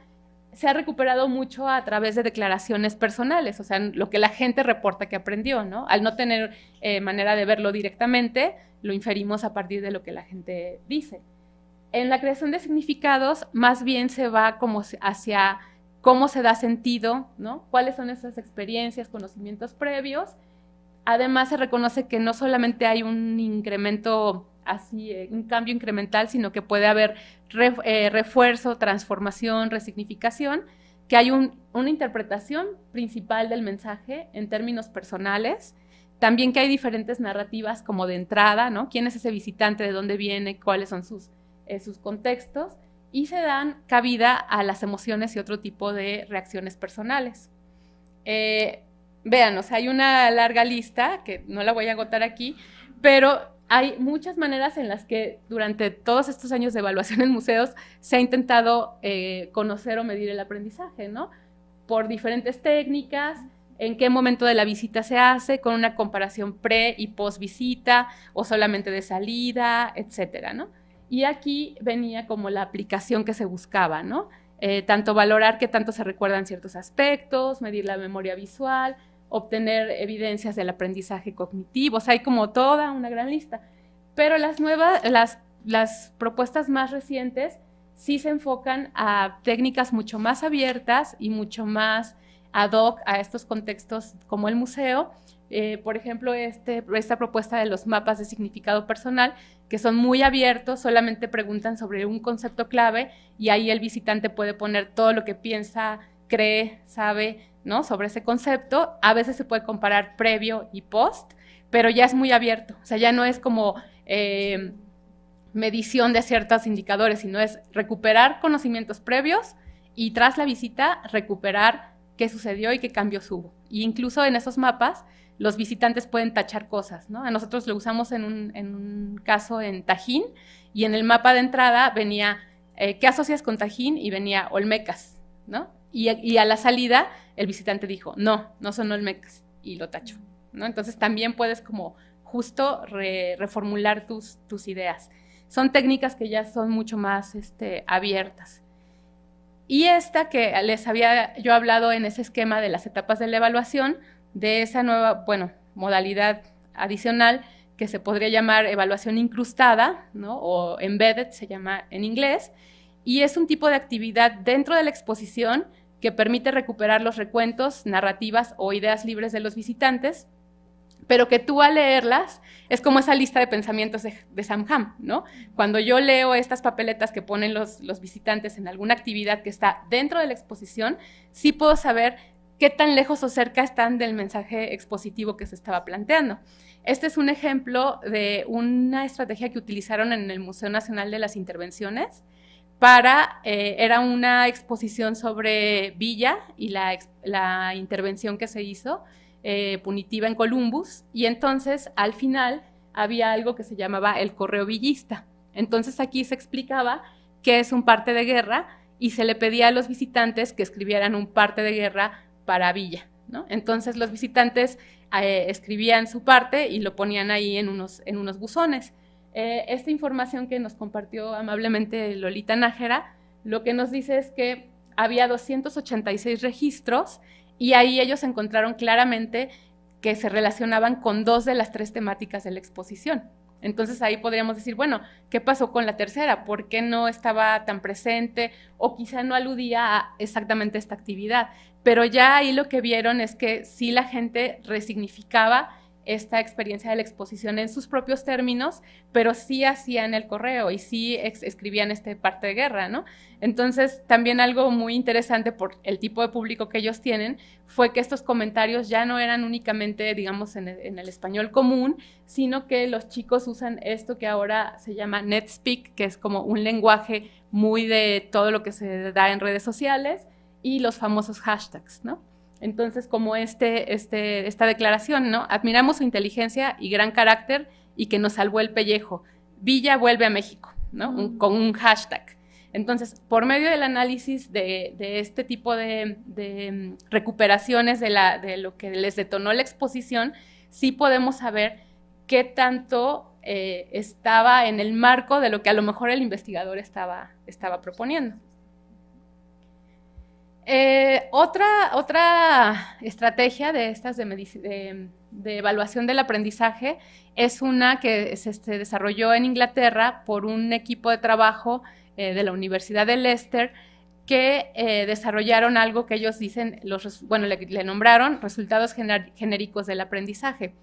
Se ha recuperado mucho a través de declaraciones personales, o sea, lo que la gente reporta que aprendió, ¿no? Al no tener manera de verlo directamente, lo inferimos a partir de lo que la gente dice. En la creación de significados, más bien se va como hacia cómo se da sentido, ¿no? Cuáles son esas experiencias, conocimientos previos. Además, se reconoce que no solamente hay un incremento así, un cambio incremental, sino que puede haber refuerzo, transformación, resignificación, que hay una interpretación principal del mensaje en términos personales, también que hay diferentes narrativas como de entrada, ¿no? ¿Quién es ese visitante? ¿De dónde viene? ¿Cuáles son sus contextos? Y se dan cabida a las emociones y otro tipo de reacciones personales. Vean, o sea, hay una larga lista, que no la voy a agotar aquí, pero hay muchas maneras en las que durante todos estos años de evaluación en museos se ha intentado conocer o medir el aprendizaje, ¿no? Por diferentes técnicas, en qué momento de la visita se hace, con una comparación pre y post visita, o solamente de salida, etcétera, ¿no? Y aquí venía como la aplicación que se buscaba, ¿no? tanto valorar qué tanto se recuerdan ciertos aspectos, medir la memoria visual, obtener evidencias del aprendizaje cognitivo, o sea, hay como toda una gran lista. Pero las propuestas más recientes sí se enfocan a técnicas mucho más abiertas y mucho más ad hoc a estos contextos como el museo. Por ejemplo, esta propuesta de los mapas de significado personal, que son muy abiertos, solamente preguntan sobre un concepto clave y ahí el visitante puede poner todo lo que piensa, cree, sabe, ¿no?, sobre ese concepto. A veces se puede comparar previo y post, pero ya es muy abierto, o sea, ya no es como medición de ciertos indicadores, sino es recuperar conocimientos previos y tras la visita recuperar qué sucedió y qué cambios hubo. Y incluso en esos mapas los visitantes pueden tachar cosas, ¿no? A nosotros lo usamos en un caso en Tajín, y en el mapa de entrada venía ¿qué asocias con Tajín? Y venía Olmecas, ¿no? Y a la salida el visitante dijo, no son Olmecas, y lo tachó, ¿no? Entonces también puedes como justo reformular tus ideas. Son técnicas que ya son mucho más abiertas. Y esta que les había yo hablado en ese esquema de las etapas de la evaluación, de esa nueva, modalidad adicional que se podría llamar evaluación incrustada, ¿no?, o embedded se llama en inglés, y es un tipo de actividad dentro de la exposición que permite recuperar los recuentos, narrativas o ideas libres de los visitantes, pero que tú al leerlas es como esa lista de pensamientos de Samham, ¿no? Cuando yo leo estas papeletas que ponen los visitantes en alguna actividad que está dentro de la exposición, sí puedo saber qué tan lejos o cerca están del mensaje expositivo que se estaba planteando. Este es un ejemplo de una estrategia que utilizaron en el Museo Nacional de las Intervenciones era una exposición sobre Villa y la intervención que se hizo punitiva en Columbus, y entonces al final había algo que se llamaba el correo villista. Entonces aquí se explicaba qué es un parte de guerra y se le pedía a los visitantes que escribieran un parte de guerra para Villa, ¿no? Entonces los visitantes escribían su parte y lo ponían ahí en unos buzones. Esta información que nos compartió amablemente Lolita Nájera, lo que nos dice es que había 286 registros y ahí ellos encontraron claramente que se relacionaban con 2 de las 3 temáticas de la exposición. Entonces ahí podríamos decir, bueno, ¿qué pasó con la tercera? ¿Por qué no estaba tan presente? O quizá no aludía a exactamente esta actividad. Pero ya ahí lo que vieron es que sí la gente resignificaba esta experiencia de la exposición en sus propios términos, pero sí hacían el correo y sí escribían parte de guerra, ¿no? Entonces, también algo muy interesante por el tipo de público que ellos tienen fue que estos comentarios ya no eran únicamente, digamos, en el español común, sino que los chicos usan esto que ahora se llama NetSpeak, que es como un lenguaje muy de todo lo que se da en redes sociales, y los famosos hashtags, ¿no? Entonces, como esta declaración, ¿no? Admiramos su inteligencia y gran carácter y que nos salvó el pellejo. Villa vuelve a México, ¿no? Con un hashtag. Entonces, por medio del análisis de este tipo de recuperaciones de lo que les detonó la exposición, sí podemos saber qué tanto estaba en el marco de lo que a lo mejor el investigador estaba proponiendo. Otra estrategia de estas de evaluación del aprendizaje es una que se desarrolló en Inglaterra por un equipo de trabajo de la Universidad de Leicester que desarrollaron algo que ellos dicen, le nombraron resultados genéricos del aprendizaje.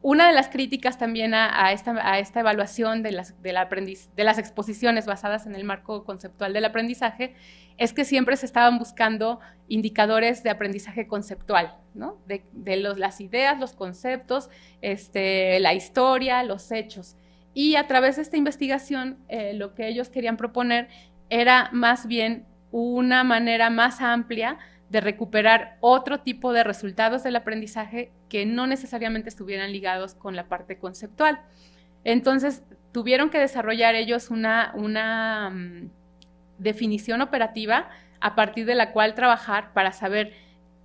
Una de las críticas también a esta evaluación de las exposiciones basadas en el marco conceptual del aprendizaje es que siempre se estaban buscando indicadores de aprendizaje conceptual, ¿no? de las ideas, los conceptos, la historia, los hechos. Y a través de esta investigación, lo que ellos querían proponer era más bien una manera más amplia de recuperar otro tipo de resultados del aprendizaje que no necesariamente estuvieran ligados con la parte conceptual. Entonces, tuvieron que desarrollar ellos una definición operativa a partir de la cual trabajar para saber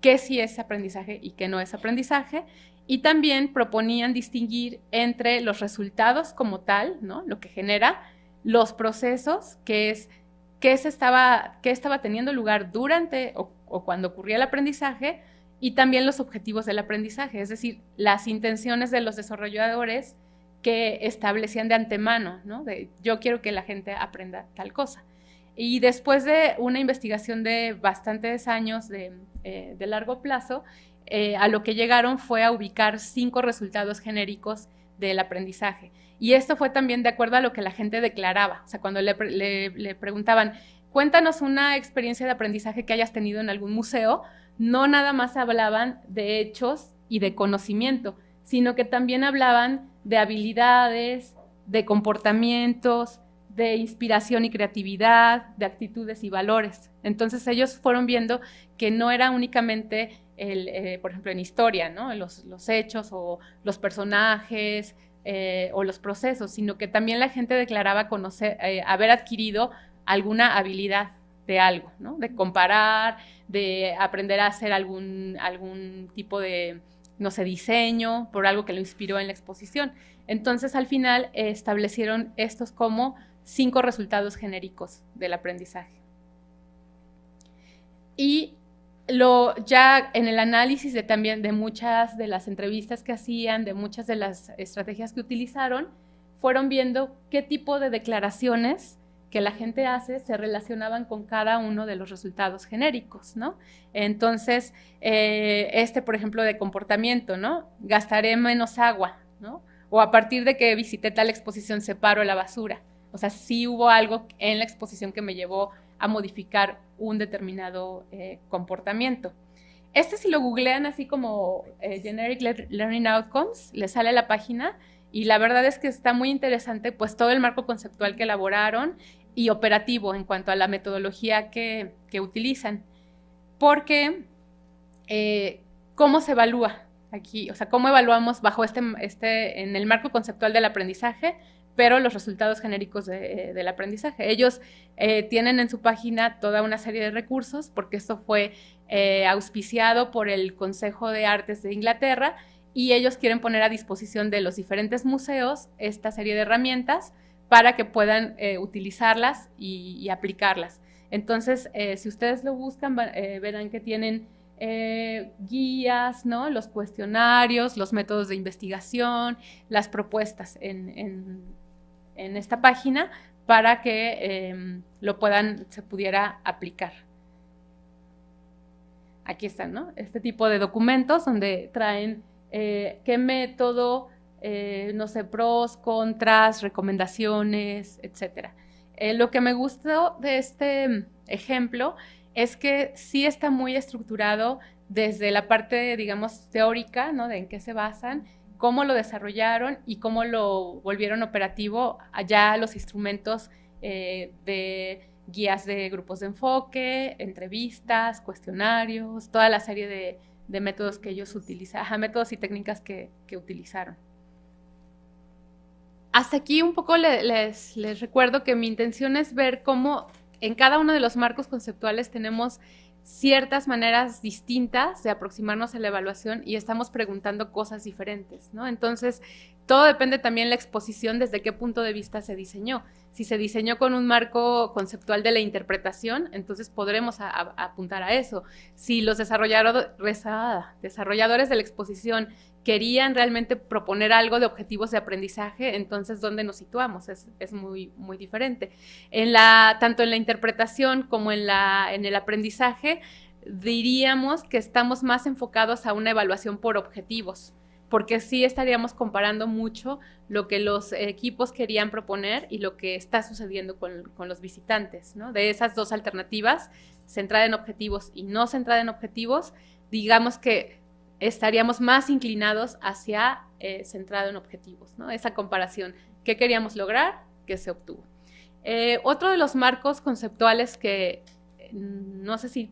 qué sí es aprendizaje y qué no es aprendizaje, y también proponían distinguir entre los resultados como tal, ¿no? Lo que genera, los procesos, que es qué estaba teniendo lugar durante o cuando ocurría el aprendizaje, y también los objetivos del aprendizaje, es decir, las intenciones de los desarrolladores que establecían de antemano, ¿no? De yo quiero que la gente aprenda tal cosa. Y después de una investigación de bastantes años de largo plazo, a lo que llegaron fue a ubicar 5 resultados genéricos del aprendizaje. Y esto fue también de acuerdo a lo que la gente declaraba. O sea, cuando le preguntaban, cuéntanos una experiencia de aprendizaje que hayas tenido en algún museo, no nada más hablaban de hechos y de conocimiento, sino que también hablaban de habilidades, de comportamientos, de inspiración y creatividad, de actitudes y valores. Entonces ellos fueron viendo que no era únicamente, por ejemplo, en historia, ¿no? los hechos o los personajes o los procesos, sino que también la gente declaraba haber adquirido alguna habilidad de algo, ¿no? De comparar, de aprender a hacer algún tipo de, no sé, diseño, por algo que lo inspiró en la exposición. Entonces, al final, establecieron estos como 5 resultados genéricos del aprendizaje. Y ya en el análisis también de muchas de las entrevistas que hacían, de muchas de las estrategias que utilizaron, fueron viendo qué tipo de declaraciones que la gente hace se relacionaban con cada uno de los resultados genéricos, ¿no? Entonces, por ejemplo, de comportamiento, ¿no? Gastaré menos agua, ¿no? O a partir de que visité tal exposición separo la basura. O sea, sí hubo algo en la exposición que me llevó a modificar un determinado comportamiento. Si lo googlean así como Generic Learning Outcomes, les sale la página y la verdad es que está muy interesante pues todo el marco conceptual que elaboraron y operativo en cuanto a la metodología que utilizan. Porque, ¿cómo se evalúa aquí? O sea, ¿cómo evaluamos bajo en el marco conceptual del aprendizaje, pero los resultados genéricos del aprendizaje? Ellos tienen en su página toda una serie de recursos, porque esto fue auspiciado por el Consejo de Artes de Inglaterra, y ellos quieren poner a disposición de los diferentes museos esta serie de herramientas para que puedan utilizarlas y aplicarlas. Entonces, si ustedes lo buscan, verán que tienen guías, ¿no? Los cuestionarios, los métodos de investigación, las propuestas en esta página para que se pudiera aplicar. Aquí están, ¿no? Este tipo de documentos donde traen qué método, no sé, pros, contras, recomendaciones, etc. Lo que me gustó de este ejemplo es que sí está muy estructurado desde la parte, digamos, teórica, ¿no? De en qué se basan, cómo lo desarrollaron y cómo lo volvieron operativo allá los instrumentos de guías de grupos de enfoque, entrevistas, cuestionarios, toda la serie de métodos que ellos utilizaron, métodos y técnicas que utilizaron. Hasta aquí un poco les recuerdo que mi intención es ver cómo en cada uno de los marcos conceptuales tenemos ciertas maneras distintas de aproximarnos a la evaluación y estamos preguntando cosas diferentes, ¿no? Entonces, todo depende también de la exposición, desde qué punto de vista se diseñó. Si se diseñó con un marco conceptual de la interpretación, entonces podremos apuntar a eso. Si los desarrolladores de la exposición querían realmente proponer algo de objetivos de aprendizaje, entonces, ¿dónde nos situamos? Es muy, muy diferente. Tanto en la interpretación como en el aprendizaje, diríamos que estamos más enfocados a una evaluación por objetivos, porque sí estaríamos comparando mucho lo que los equipos querían proponer y lo que está sucediendo con los visitantes, ¿no? De esas dos alternativas, centrada en objetivos y no centrada en objetivos, digamos que estaríamos más inclinados hacia centrado en objetivos, ¿no? Esa comparación, ¿qué queríamos lograr? ¿Qué se obtuvo? Otro de los marcos conceptuales que no sé si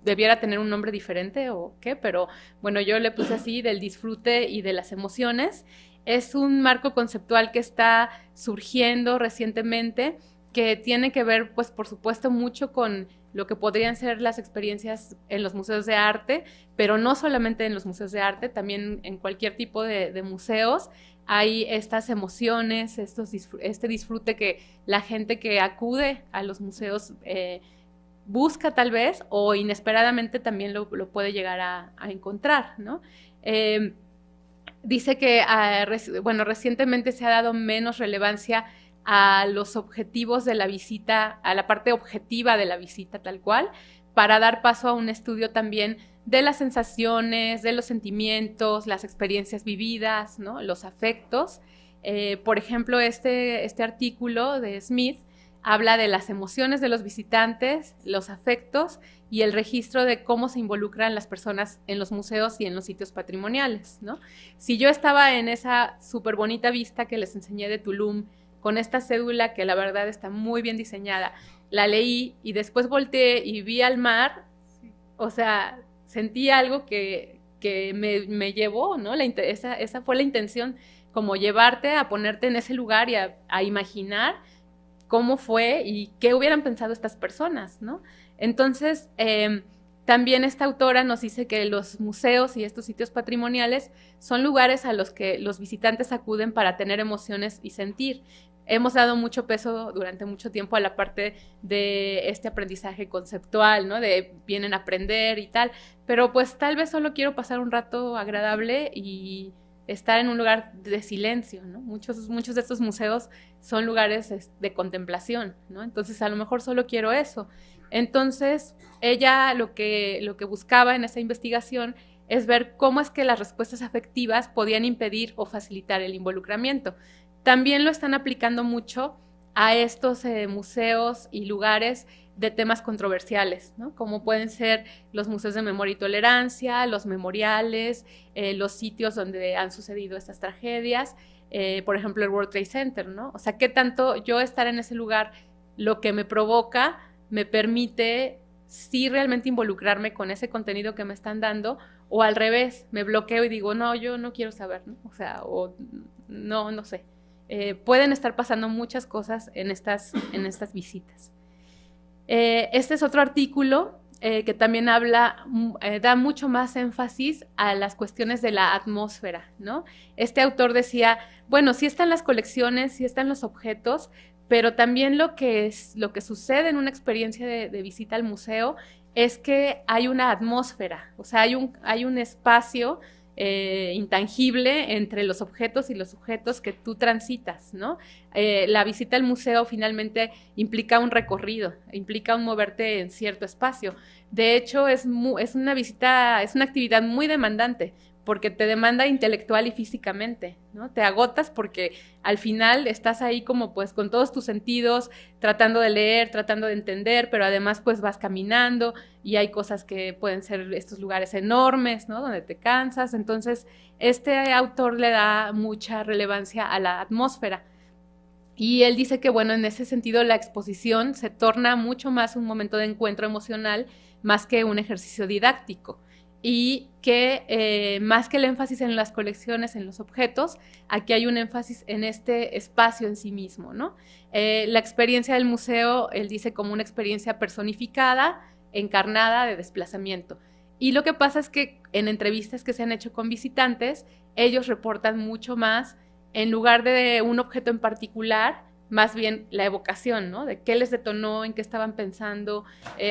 debiera tener un nombre diferente o qué, pero bueno, yo le puse así, del disfrute y de las emociones. Es un marco conceptual que está surgiendo recientemente que tiene que ver, pues por supuesto, mucho con lo que podrían ser las experiencias en los museos de arte, pero no solamente en los museos de arte, también en cualquier tipo de museos hay estas emociones, este disfrute que la gente que acude a los museos busca tal vez, o inesperadamente también lo puede llegar a encontrar, ¿no? Dice que, bueno, recientemente se ha dado menos relevancia a los objetivos de la visita, a la parte objetiva de la visita tal cual, para dar paso a un estudio también de las sensaciones, de los sentimientos, las experiencias vividas, ¿no? Los afectos. Por ejemplo, este artículo de Smith habla de las emociones de los visitantes, los afectos y el registro de cómo se involucran las personas en los museos y en los sitios patrimoniales, ¿no? Si yo estaba en esa súper bonita vista que les enseñé de Tulum, con esta cédula que la verdad está muy bien diseñada, la leí y después volteé y vi al mar, o sea, sentí algo que me llevó, ¿no? Esa fue la intención, como llevarte a ponerte en ese lugar y a imaginar cómo fue y qué hubieran pensado estas personas, ¿no? Entonces, también esta autora nos dice que los museos y estos sitios patrimoniales son lugares a los que los visitantes acuden para tener emociones y sentir. Hemos dado mucho peso durante mucho tiempo a la parte de este aprendizaje conceptual, ¿no? De vienen a aprender y tal, pero pues tal vez solo quiero pasar un rato agradable y estar en un lugar de silencio, ¿no? Muchos de estos museos son lugares de contemplación, ¿no? Entonces a lo mejor solo quiero eso. Entonces ella lo que buscaba en esa investigación es ver cómo es que las respuestas afectivas podían impedir o facilitar el involucramiento. También lo están aplicando mucho a estos museos y lugares de temas controversiales, ¿no? Como pueden ser los museos de memoria y tolerancia, los memoriales, los sitios donde han sucedido estas tragedias, por ejemplo el World Trade Center, ¿no? O sea, qué tanto yo estar en ese lugar, lo que me provoca, me permite sí realmente involucrarme con ese contenido que me están dando, o al revés, me bloqueo y digo, no, yo no quiero saber, ¿no? O sea, o no sé. Pueden estar pasando muchas cosas en estas visitas. Este es otro artículo que también da mucho más énfasis a las cuestiones de la atmósfera, ¿no? Este autor decía, bueno, sí están las colecciones, sí están los objetos, pero también lo que sucede en una experiencia de visita al museo es que hay una atmósfera, o sea, hay un espacio intangible entre los objetos y los sujetos que tú transitas, ¿no? La visita al museo finalmente implica un recorrido, implica un moverte en cierto espacio. De hecho, es una actividad muy demandante, porque te demanda intelectual y físicamente, ¿no? Te agotas porque al final estás ahí como pues con todos tus sentidos, tratando de leer, tratando de entender, pero además pues vas caminando y hay cosas que pueden ser estos lugares enormes, ¿no? Donde te cansas. Entonces, este autor le da mucha relevancia a la atmósfera. Y él dice que, bueno, en ese sentido la exposición se torna mucho más un momento de encuentro emocional más que un ejercicio didáctico. Y que más que el énfasis en las colecciones, en los objetos, aquí hay un énfasis en este espacio en sí mismo, ¿no? La experiencia del museo, él dice como una experiencia personificada, encarnada de desplazamiento. Y lo que pasa es que en entrevistas que se han hecho con visitantes, ellos reportan mucho más, en lugar de un objeto en particular, más bien la evocación, ¿no? De qué les detonó, en qué estaban pensando,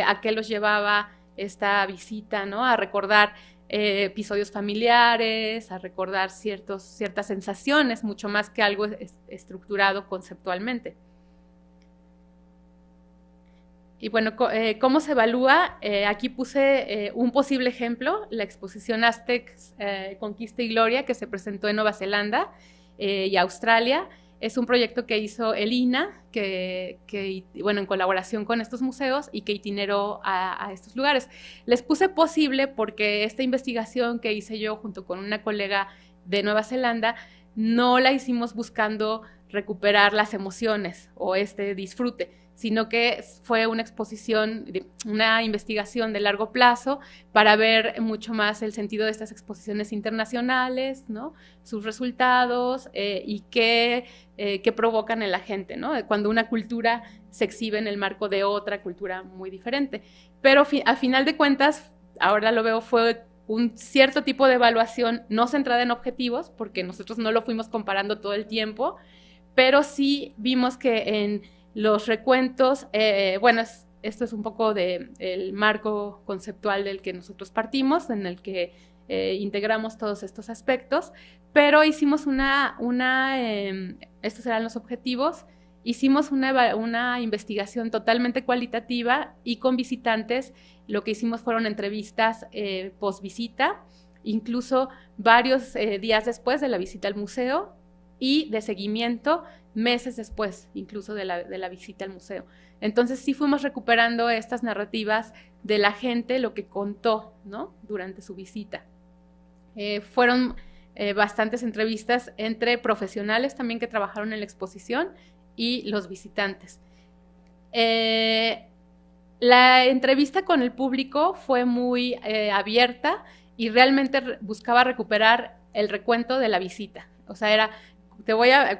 a qué los llevaba esta visita, ¿no? A recordar episodios familiares, a recordar ciertas sensaciones, mucho más que algo estructurado conceptualmente. Y bueno, ¿cómo se evalúa? Aquí puse un posible ejemplo, la exposición Aztecs, Conquista y Gloria, que se presentó en Nueva Zelanda y Australia. Es un proyecto que hizo el INAH, bueno, en colaboración con estos museos y que itineró a estos lugares. Les puse posible porque esta investigación que hice yo junto con una colega de Nueva Zelanda, no la hicimos buscando recuperar las emociones o este disfrute, sino que fue una exposición, una investigación de largo plazo para ver mucho más el sentido de estas exposiciones internacionales, ¿no? Sus resultados y qué provocan en la gente, ¿no? Cuando una cultura se exhibe en el marco de otra cultura muy diferente. Pero a final de cuentas, ahora lo veo, fue un cierto tipo de evaluación no centrada en objetivos, porque nosotros no lo fuimos comparando todo el tiempo, pero sí vimos que en los recuentos, bueno, esto es un poco del marco conceptual del que nosotros partimos, en el que integramos todos estos aspectos, pero hicimos estos eran los objetivos, hicimos una investigación totalmente cualitativa y con visitantes. Lo que hicimos fueron entrevistas post-visita, incluso varios días después de la visita al museo y de seguimiento meses después, incluso de la visita al museo. Entonces sí fuimos recuperando estas narrativas de la gente, lo que contó, ¿no? Durante su visita. Fueron bastantes entrevistas entre profesionales también que trabajaron en la exposición y los visitantes. La entrevista con el público fue muy abierta y realmente buscaba recuperar el recuento de la visita. O sea, era,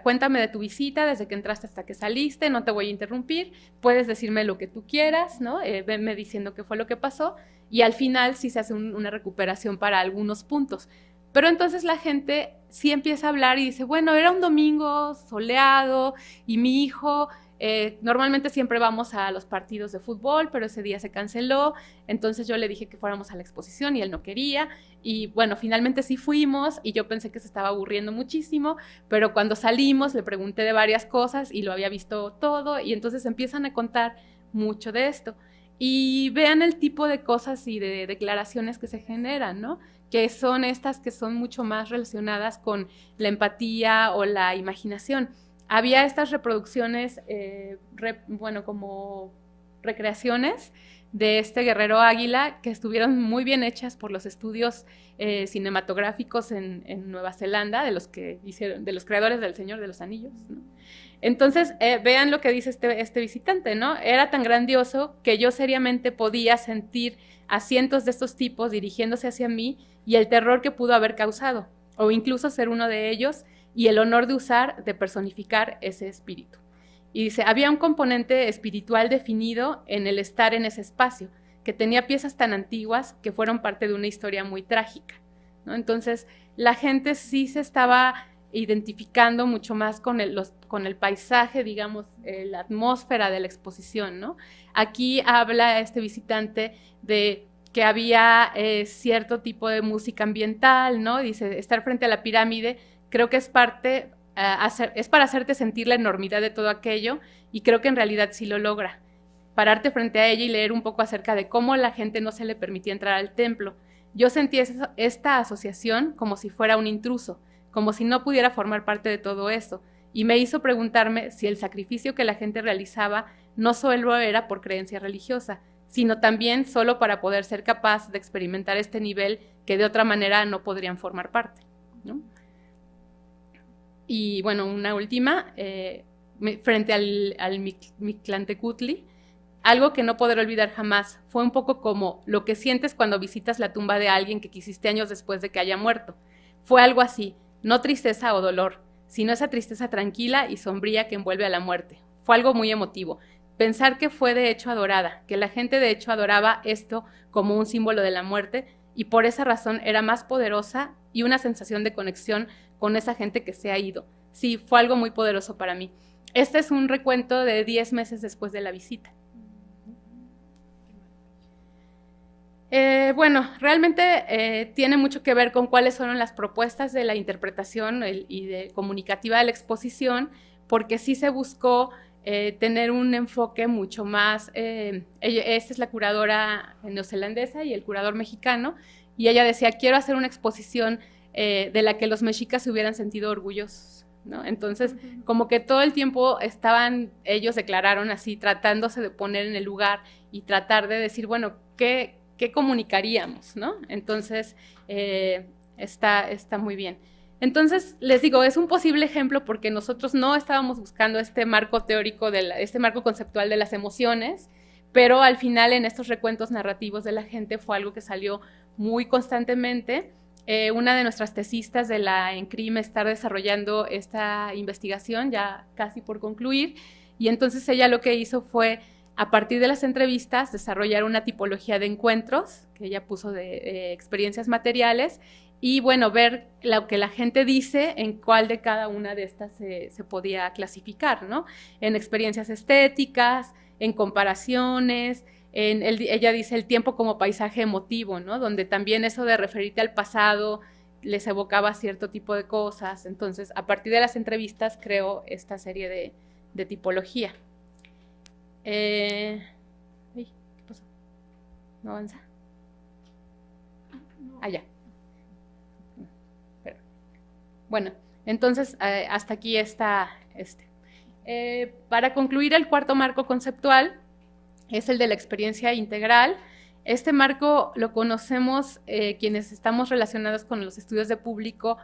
cuéntame de tu visita, desde que entraste hasta que saliste, no te voy a interrumpir, puedes decirme lo que tú quieras, ¿no? Venme diciendo qué fue lo que pasó, y al final sí se hace una recuperación para algunos puntos. Pero entonces la gente sí empieza a hablar y dice, bueno, era un domingo soleado y mi hijo... normalmente siempre vamos a los partidos de fútbol, pero ese día se canceló, entonces yo le dije que fuéramos a la exposición y él no quería, y bueno, finalmente sí fuimos y yo pensé que se estaba aburriendo muchísimo, pero cuando salimos le pregunté de varias cosas y lo había visto todo, y entonces empiezan a contar mucho de esto. Y vean el tipo de cosas y de declaraciones que se generan, ¿no? Que son estas que son mucho más relacionadas con la empatía o la imaginación. Había estas reproducciones, bueno, como recreaciones de este guerrero águila que estuvieron muy bien hechas por los estudios cinematográficos en Nueva Zelanda, de los creadores del Señor de los Anillos, ¿no? Entonces, vean lo que dice este visitante, ¿no? Era tan grandioso que yo seriamente podía sentir a cientos de estos tipos dirigiéndose hacia mí y el terror que pudo haber causado, o incluso ser uno de ellos, y el honor de personificar ese espíritu. Y dice, había un componente espiritual definido en el estar en ese espacio, que tenía piezas tan antiguas que fueron parte de una historia muy trágica, ¿no? Entonces, la gente sí se estaba identificando mucho más con el paisaje, digamos, la atmósfera de la exposición, ¿no? Aquí habla este visitante de que había cierto tipo de música ambiental, ¿no? Dice, estar frente a la pirámide creo que es para hacerte sentir la enormidad de todo aquello, y creo que en realidad sí lo logra. Pararte frente a ella y leer un poco acerca de cómo la gente no se le permitía entrar al templo. Yo sentí esta asociación como si fuera un intruso, como si no pudiera formar parte de todo eso, y me hizo preguntarme si el sacrificio que la gente realizaba no solo era por creencia religiosa, sino también solo para poder ser capaz de experimentar este nivel que de otra manera no podrían formar parte, ¿no? Y bueno, una última, frente al Mictlantecutli, algo que no podré olvidar jamás, fue un poco como lo que sientes cuando visitas la tumba de alguien que quisiste años después de que haya muerto. Fue algo así, no tristeza o dolor, sino esa tristeza tranquila y sombría que envuelve a la muerte. Fue algo muy emotivo. Pensar que fue de hecho adorada, que la gente de hecho adoraba esto como un símbolo de la muerte, y por esa razón era más poderosa y una sensación de conexión con esa gente que se ha ido. Sí, fue algo muy poderoso para mí. Este es un recuento de 10 meses después de la visita. Bueno, realmente tiene mucho que ver con cuáles fueron las propuestas de la interpretación comunicativa de la exposición, porque sí se buscó tener un enfoque mucho más... esta es la curadora neozelandesa y el curador mexicano, y ella decía, quiero hacer una exposición de la que los mexicas se hubieran sentido orgullosos, ¿no? Entonces, como que todo el tiempo ellos declararon así, tratándose de poner en el lugar y tratar de decir, bueno, ¿qué comunicaríamos, ¿no? Entonces, está muy bien. Entonces, les digo, es un posible ejemplo porque nosotros no estábamos buscando este marco teórico, este marco conceptual de las emociones, pero al final en estos recuentos narrativos de la gente fue algo que salió muy constantemente. Una de nuestras tesistas de la ENCRIM está desarrollando esta investigación, ya casi por concluir, y entonces ella lo que hizo fue, a partir de las entrevistas, desarrollar una tipología de encuentros, que ella puso de experiencias materiales, y bueno, ver lo que la gente dice en cuál de cada una de estas se podía clasificar, ¿no? En experiencias estéticas, en comparaciones, ella dice el tiempo como paisaje emotivo, ¿no? Donde también eso de referirte al pasado les evocaba cierto tipo de cosas. Entonces, a partir de las entrevistas creo esta serie de tipología. ¿Qué pasó? ¿No avanza? Ya. Bueno, entonces hasta aquí está para concluir, el cuarto marco conceptual es el de la experiencia integral. Este marco lo conocemos quienes estamos relacionados con los estudios de público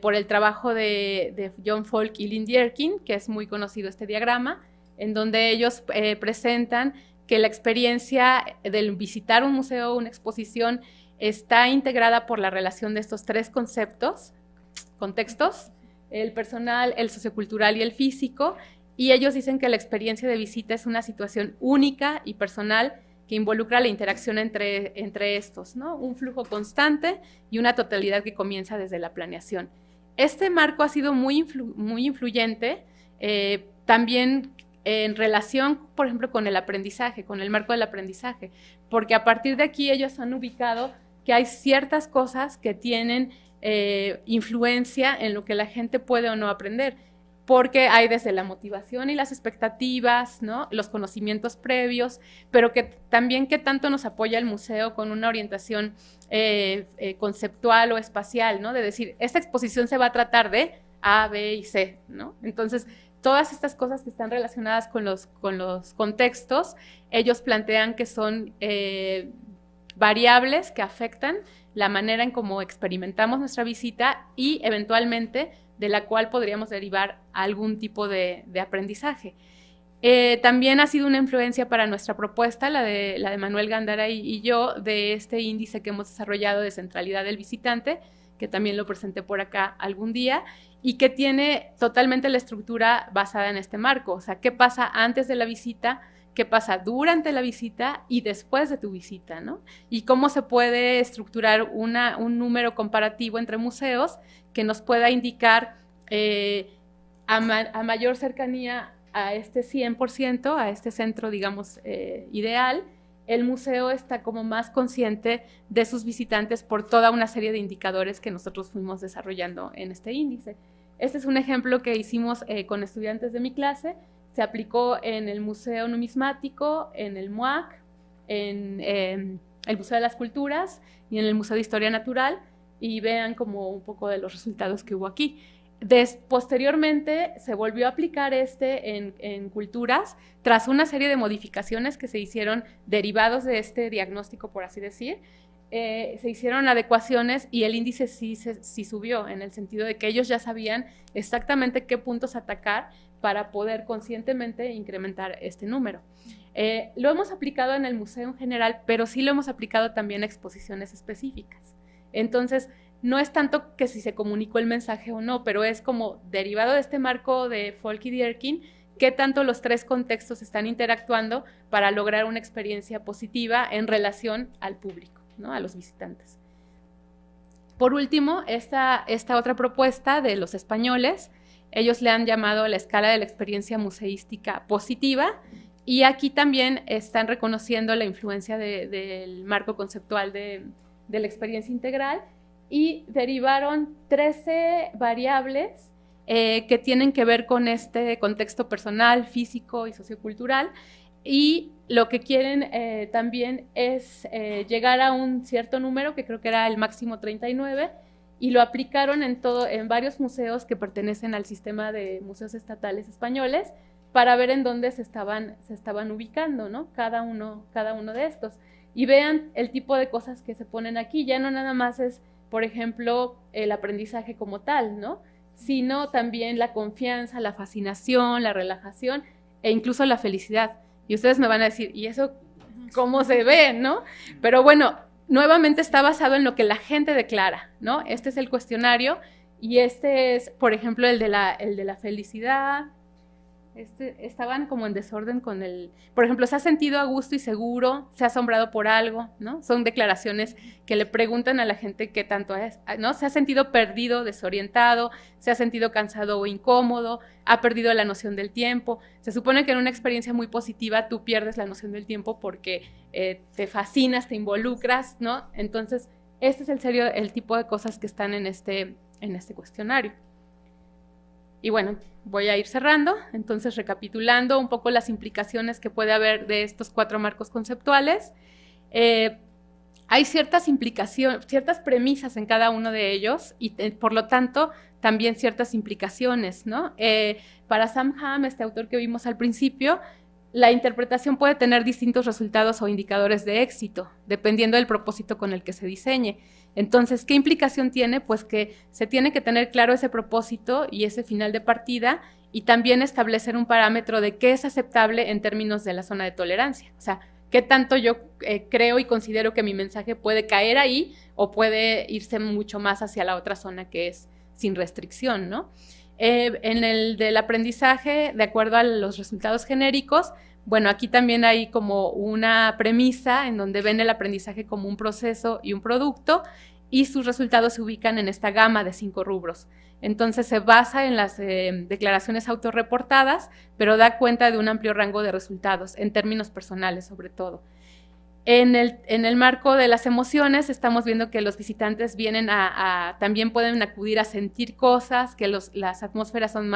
por el trabajo de John Falk y Lynn Yerkin, que es muy conocido este diagrama, en donde ellos presentan que la experiencia del visitar un museo o una exposición está integrada por la relación de estos tres contextos, el personal, el sociocultural y el físico, y ellos dicen que la experiencia de visita es una situación única y personal que involucra la interacción entre estos, ¿no? Un flujo constante y una totalidad que comienza desde la planeación. Este marco ha sido muy influyente, también en relación, por ejemplo, con el aprendizaje, con el marco del aprendizaje, porque a partir de aquí ellos han ubicado que hay ciertas cosas que tienen influencia en lo que la gente puede o no aprender, porque hay desde la motivación y las expectativas, ¿no? Los conocimientos previos, pero que también qué tanto nos apoya el museo con una orientación conceptual o espacial, ¿no? De decir, esta exposición se va a tratar de A, B y C, ¿no? Entonces, todas estas cosas que están relacionadas con los contextos, ellos plantean que son variables que afectan la manera en cómo experimentamos nuestra visita y eventualmente de la cual podríamos derivar algún tipo de aprendizaje. También ha sido una influencia para nuestra propuesta, la de Manuel Gándara y yo, de este índice que hemos desarrollado de centralidad del visitante, que también lo presenté por acá algún día, y que tiene totalmente la estructura basada en este marco. O sea, ¿qué pasa antes de la visita? ¿Qué pasa durante la visita y después de tu visita, ¿no? Y cómo se puede estructurar un número comparativo entre museos que nos pueda indicar a mayor cercanía a este 100%, a este centro, digamos, ideal, el museo está como más consciente de sus visitantes por toda una serie de indicadores que nosotros fuimos desarrollando en este índice. Este es un ejemplo que hicimos con estudiantes de mi clase. Se aplicó en el Museo Numismático, en el MUAC, en el Museo de las Culturas y en el Museo de Historia Natural, y vean como un poco de los resultados que hubo aquí. Posteriormente se volvió a aplicar en culturas tras una serie de modificaciones que se hicieron derivados de este diagnóstico, por así decir. Se hicieron adecuaciones y el índice sí subió, en el sentido de que ellos ya sabían exactamente qué puntos atacar para poder conscientemente incrementar este número. Lo hemos aplicado en el museo en general, pero sí lo hemos aplicado también a exposiciones específicas. Entonces, no es tanto que si se comunicó el mensaje o no, pero es como derivado de este marco de Falk y Yerkin, qué tanto los tres contextos están interactuando para lograr una experiencia positiva en relación al público, ¿no? A los visitantes. Por último, esta otra propuesta de los españoles, ellos le han llamado la escala de la experiencia museística positiva, y aquí también están reconociendo la influencia del marco conceptual de la experiencia integral, y derivaron 13 variables que tienen que ver con este contexto personal, físico y sociocultural, y lo que quieren también es llegar a un cierto número, que creo que era el máximo 39, y lo aplicaron en varios museos que pertenecen al sistema de museos estatales españoles para ver en dónde se estaban ubicando, ¿no? Cada uno de estos. Y vean el tipo de cosas que se ponen aquí, ya no nada más es por ejemplo, el aprendizaje como tal, ¿no? Sino también la confianza, la fascinación, la relajación e incluso la felicidad. Y ustedes me van a decir, ¿y eso cómo se ve, no? Pero bueno, nuevamente está basado en lo que la gente declara, ¿no? Este es el cuestionario y este es, por ejemplo, el de la felicidad. Estaban como en desorden con por ejemplo, se ha sentido a gusto y seguro, se ha asombrado por algo, ¿no? Son declaraciones que le preguntan a la gente qué tanto es, ¿no? Se ha sentido perdido, desorientado, se ha sentido cansado o incómodo, ha perdido la noción del tiempo. Se supone que en una experiencia muy positiva tú pierdes la noción del tiempo porque te fascinas, te involucras, ¿no? Entonces, este es el tipo de cosas que están en este cuestionario. Y bueno, voy a ir cerrando, entonces recapitulando un poco las implicaciones que puede haber de estos 4 marcos conceptuales. Hay ciertas implicaciones, ciertas premisas en cada uno de ellos y por lo tanto también ciertas implicaciones, ¿no? Para Sam Ham, este autor que vimos al principio, la interpretación puede tener distintos resultados o indicadores de éxito, dependiendo del propósito con el que se diseñe. Entonces, ¿qué implicación tiene? Pues que se tiene que tener claro ese propósito y ese final de partida y también establecer un parámetro de qué es aceptable en términos de la zona de tolerancia. O sea, qué tanto yo creo y considero que mi mensaje puede caer ahí o puede irse mucho más hacia la otra zona que es sin restricción, ¿no? En el del aprendizaje, de acuerdo a los resultados genéricos, bueno, aquí también hay como una premisa en donde ven el aprendizaje como un proceso y un producto y sus resultados se ubican en esta gama de 5 rubros. Entonces se basa en las declaraciones autorreportadas, pero da cuenta de un amplio rango de resultados, en términos personales sobre todo. En el marco de las emociones estamos viendo que los visitantes vienen también pueden acudir a sentir cosas, que las atmósferas son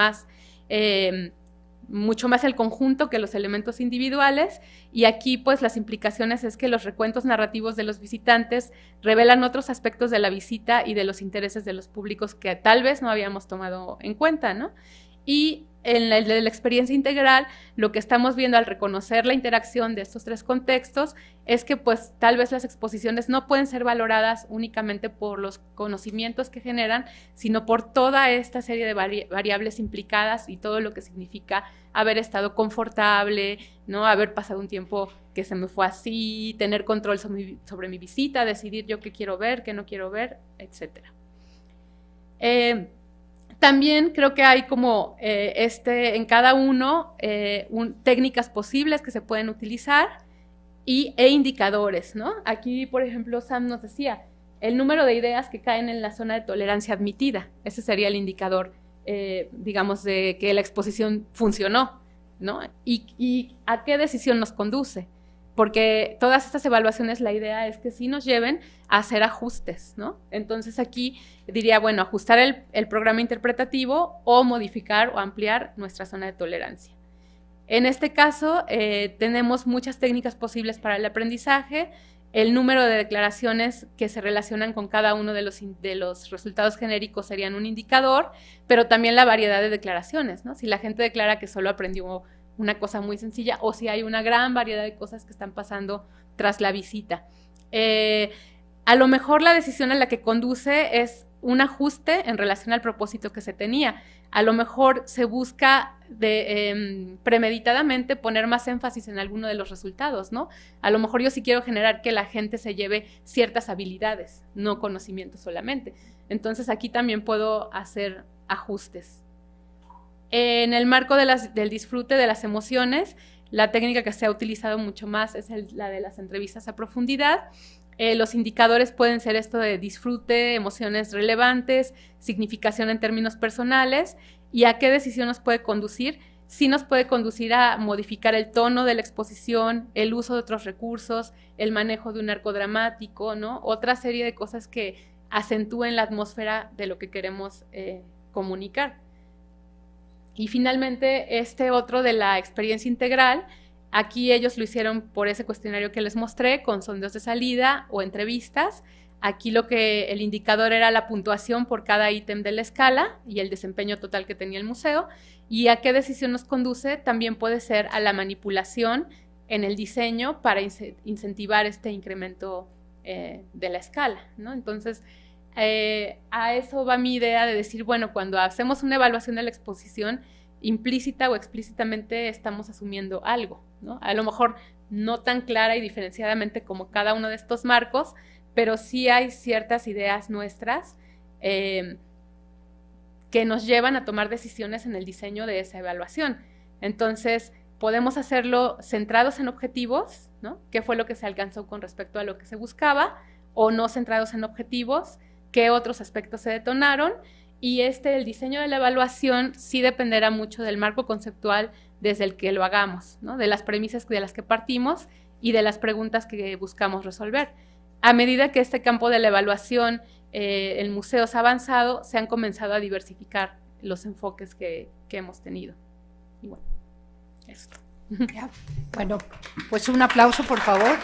mucho más el conjunto que los elementos individuales, y aquí pues las implicaciones es que los recuentos narrativos de los visitantes revelan otros aspectos de la visita y de los intereses de los públicos que tal vez no habíamos tomado en cuenta, ¿no? Y en la experiencia integral, lo que estamos viendo al reconocer la interacción de estos 3 contextos es que pues tal vez las exposiciones no pueden ser valoradas únicamente por los conocimientos que generan, sino por toda esta serie de variables implicadas y todo lo que significa haber estado confortable, ¿no? Haber pasado un tiempo que se me fue así, tener control sobre mi visita, decidir yo qué quiero ver, qué no quiero ver, etc. También creo que hay como en cada uno técnicas posibles que se pueden utilizar e indicadores, ¿no? Aquí, por ejemplo, Sam nos decía, el número de ideas que caen en la zona de tolerancia admitida, ese sería el indicador, digamos, de que la exposición funcionó, ¿no? Y a qué decisión nos conduce. Porque todas estas evaluaciones, la idea es que sí nos lleven a hacer ajustes, ¿no? Entonces aquí diría, bueno, ajustar el programa interpretativo o modificar o ampliar nuestra zona de tolerancia. En este caso, tenemos muchas técnicas posibles para el aprendizaje. El número de declaraciones que se relacionan con cada uno de los resultados genéricos serían un indicador, pero también la variedad de declaraciones, ¿no? Si la gente declara que solo aprendió una cosa muy sencilla o si hay una gran variedad de cosas que están pasando tras la visita. A lo mejor la decisión a la que conduce es un ajuste en relación al propósito que se tenía. A lo mejor se busca premeditadamente poner más énfasis en alguno de los resultados, ¿no? A lo mejor yo sí quiero generar que la gente se lleve ciertas habilidades, no conocimiento solamente. Entonces aquí también puedo hacer ajustes. En el marco del disfrute de las emociones, la técnica que se ha utilizado mucho más es la de las entrevistas a profundidad. Los indicadores pueden ser esto de disfrute, emociones relevantes, significación en términos personales, y a qué decisión nos puede conducir. Sí nos puede conducir a modificar el tono de la exposición, el uso de otros recursos, el manejo de un arco dramático, ¿no? Otra serie de cosas que acentúen la atmósfera de lo que queremos comunicar. Y finalmente, este otro de la experiencia integral, aquí ellos lo hicieron por ese cuestionario que les mostré, con sondeos de salida o entrevistas. Aquí el indicador era la puntuación por cada ítem de la escala y el desempeño total que tenía el museo. Y a qué decisión nos conduce también puede ser a la manipulación en el diseño para incentivar este incremento de la escala, ¿no? Entonces, A eso va mi idea de decir, bueno, cuando hacemos una evaluación de la exposición, implícita o explícitamente estamos asumiendo algo, ¿no? A lo mejor no tan clara y diferenciadamente como cada uno de estos marcos, pero sí hay ciertas ideas nuestras que nos llevan a tomar decisiones en el diseño de esa evaluación. Entonces, podemos hacerlo centrados en objetivos, ¿no? ¿Qué fue lo que se alcanzó con respecto a lo que se buscaba? O no centrados en objetivos, ¿qué otros aspectos se detonaron? Y el diseño de la evaluación sí dependerá mucho del marco conceptual desde el que lo hagamos, ¿no? De las premisas de las que partimos y de las preguntas que buscamos resolver. A medida que este campo de la evaluación en museos ha avanzado, se han comenzado a diversificar los enfoques que hemos tenido. Y bueno, esto. Ya. Bueno, pues un aplauso, por favor.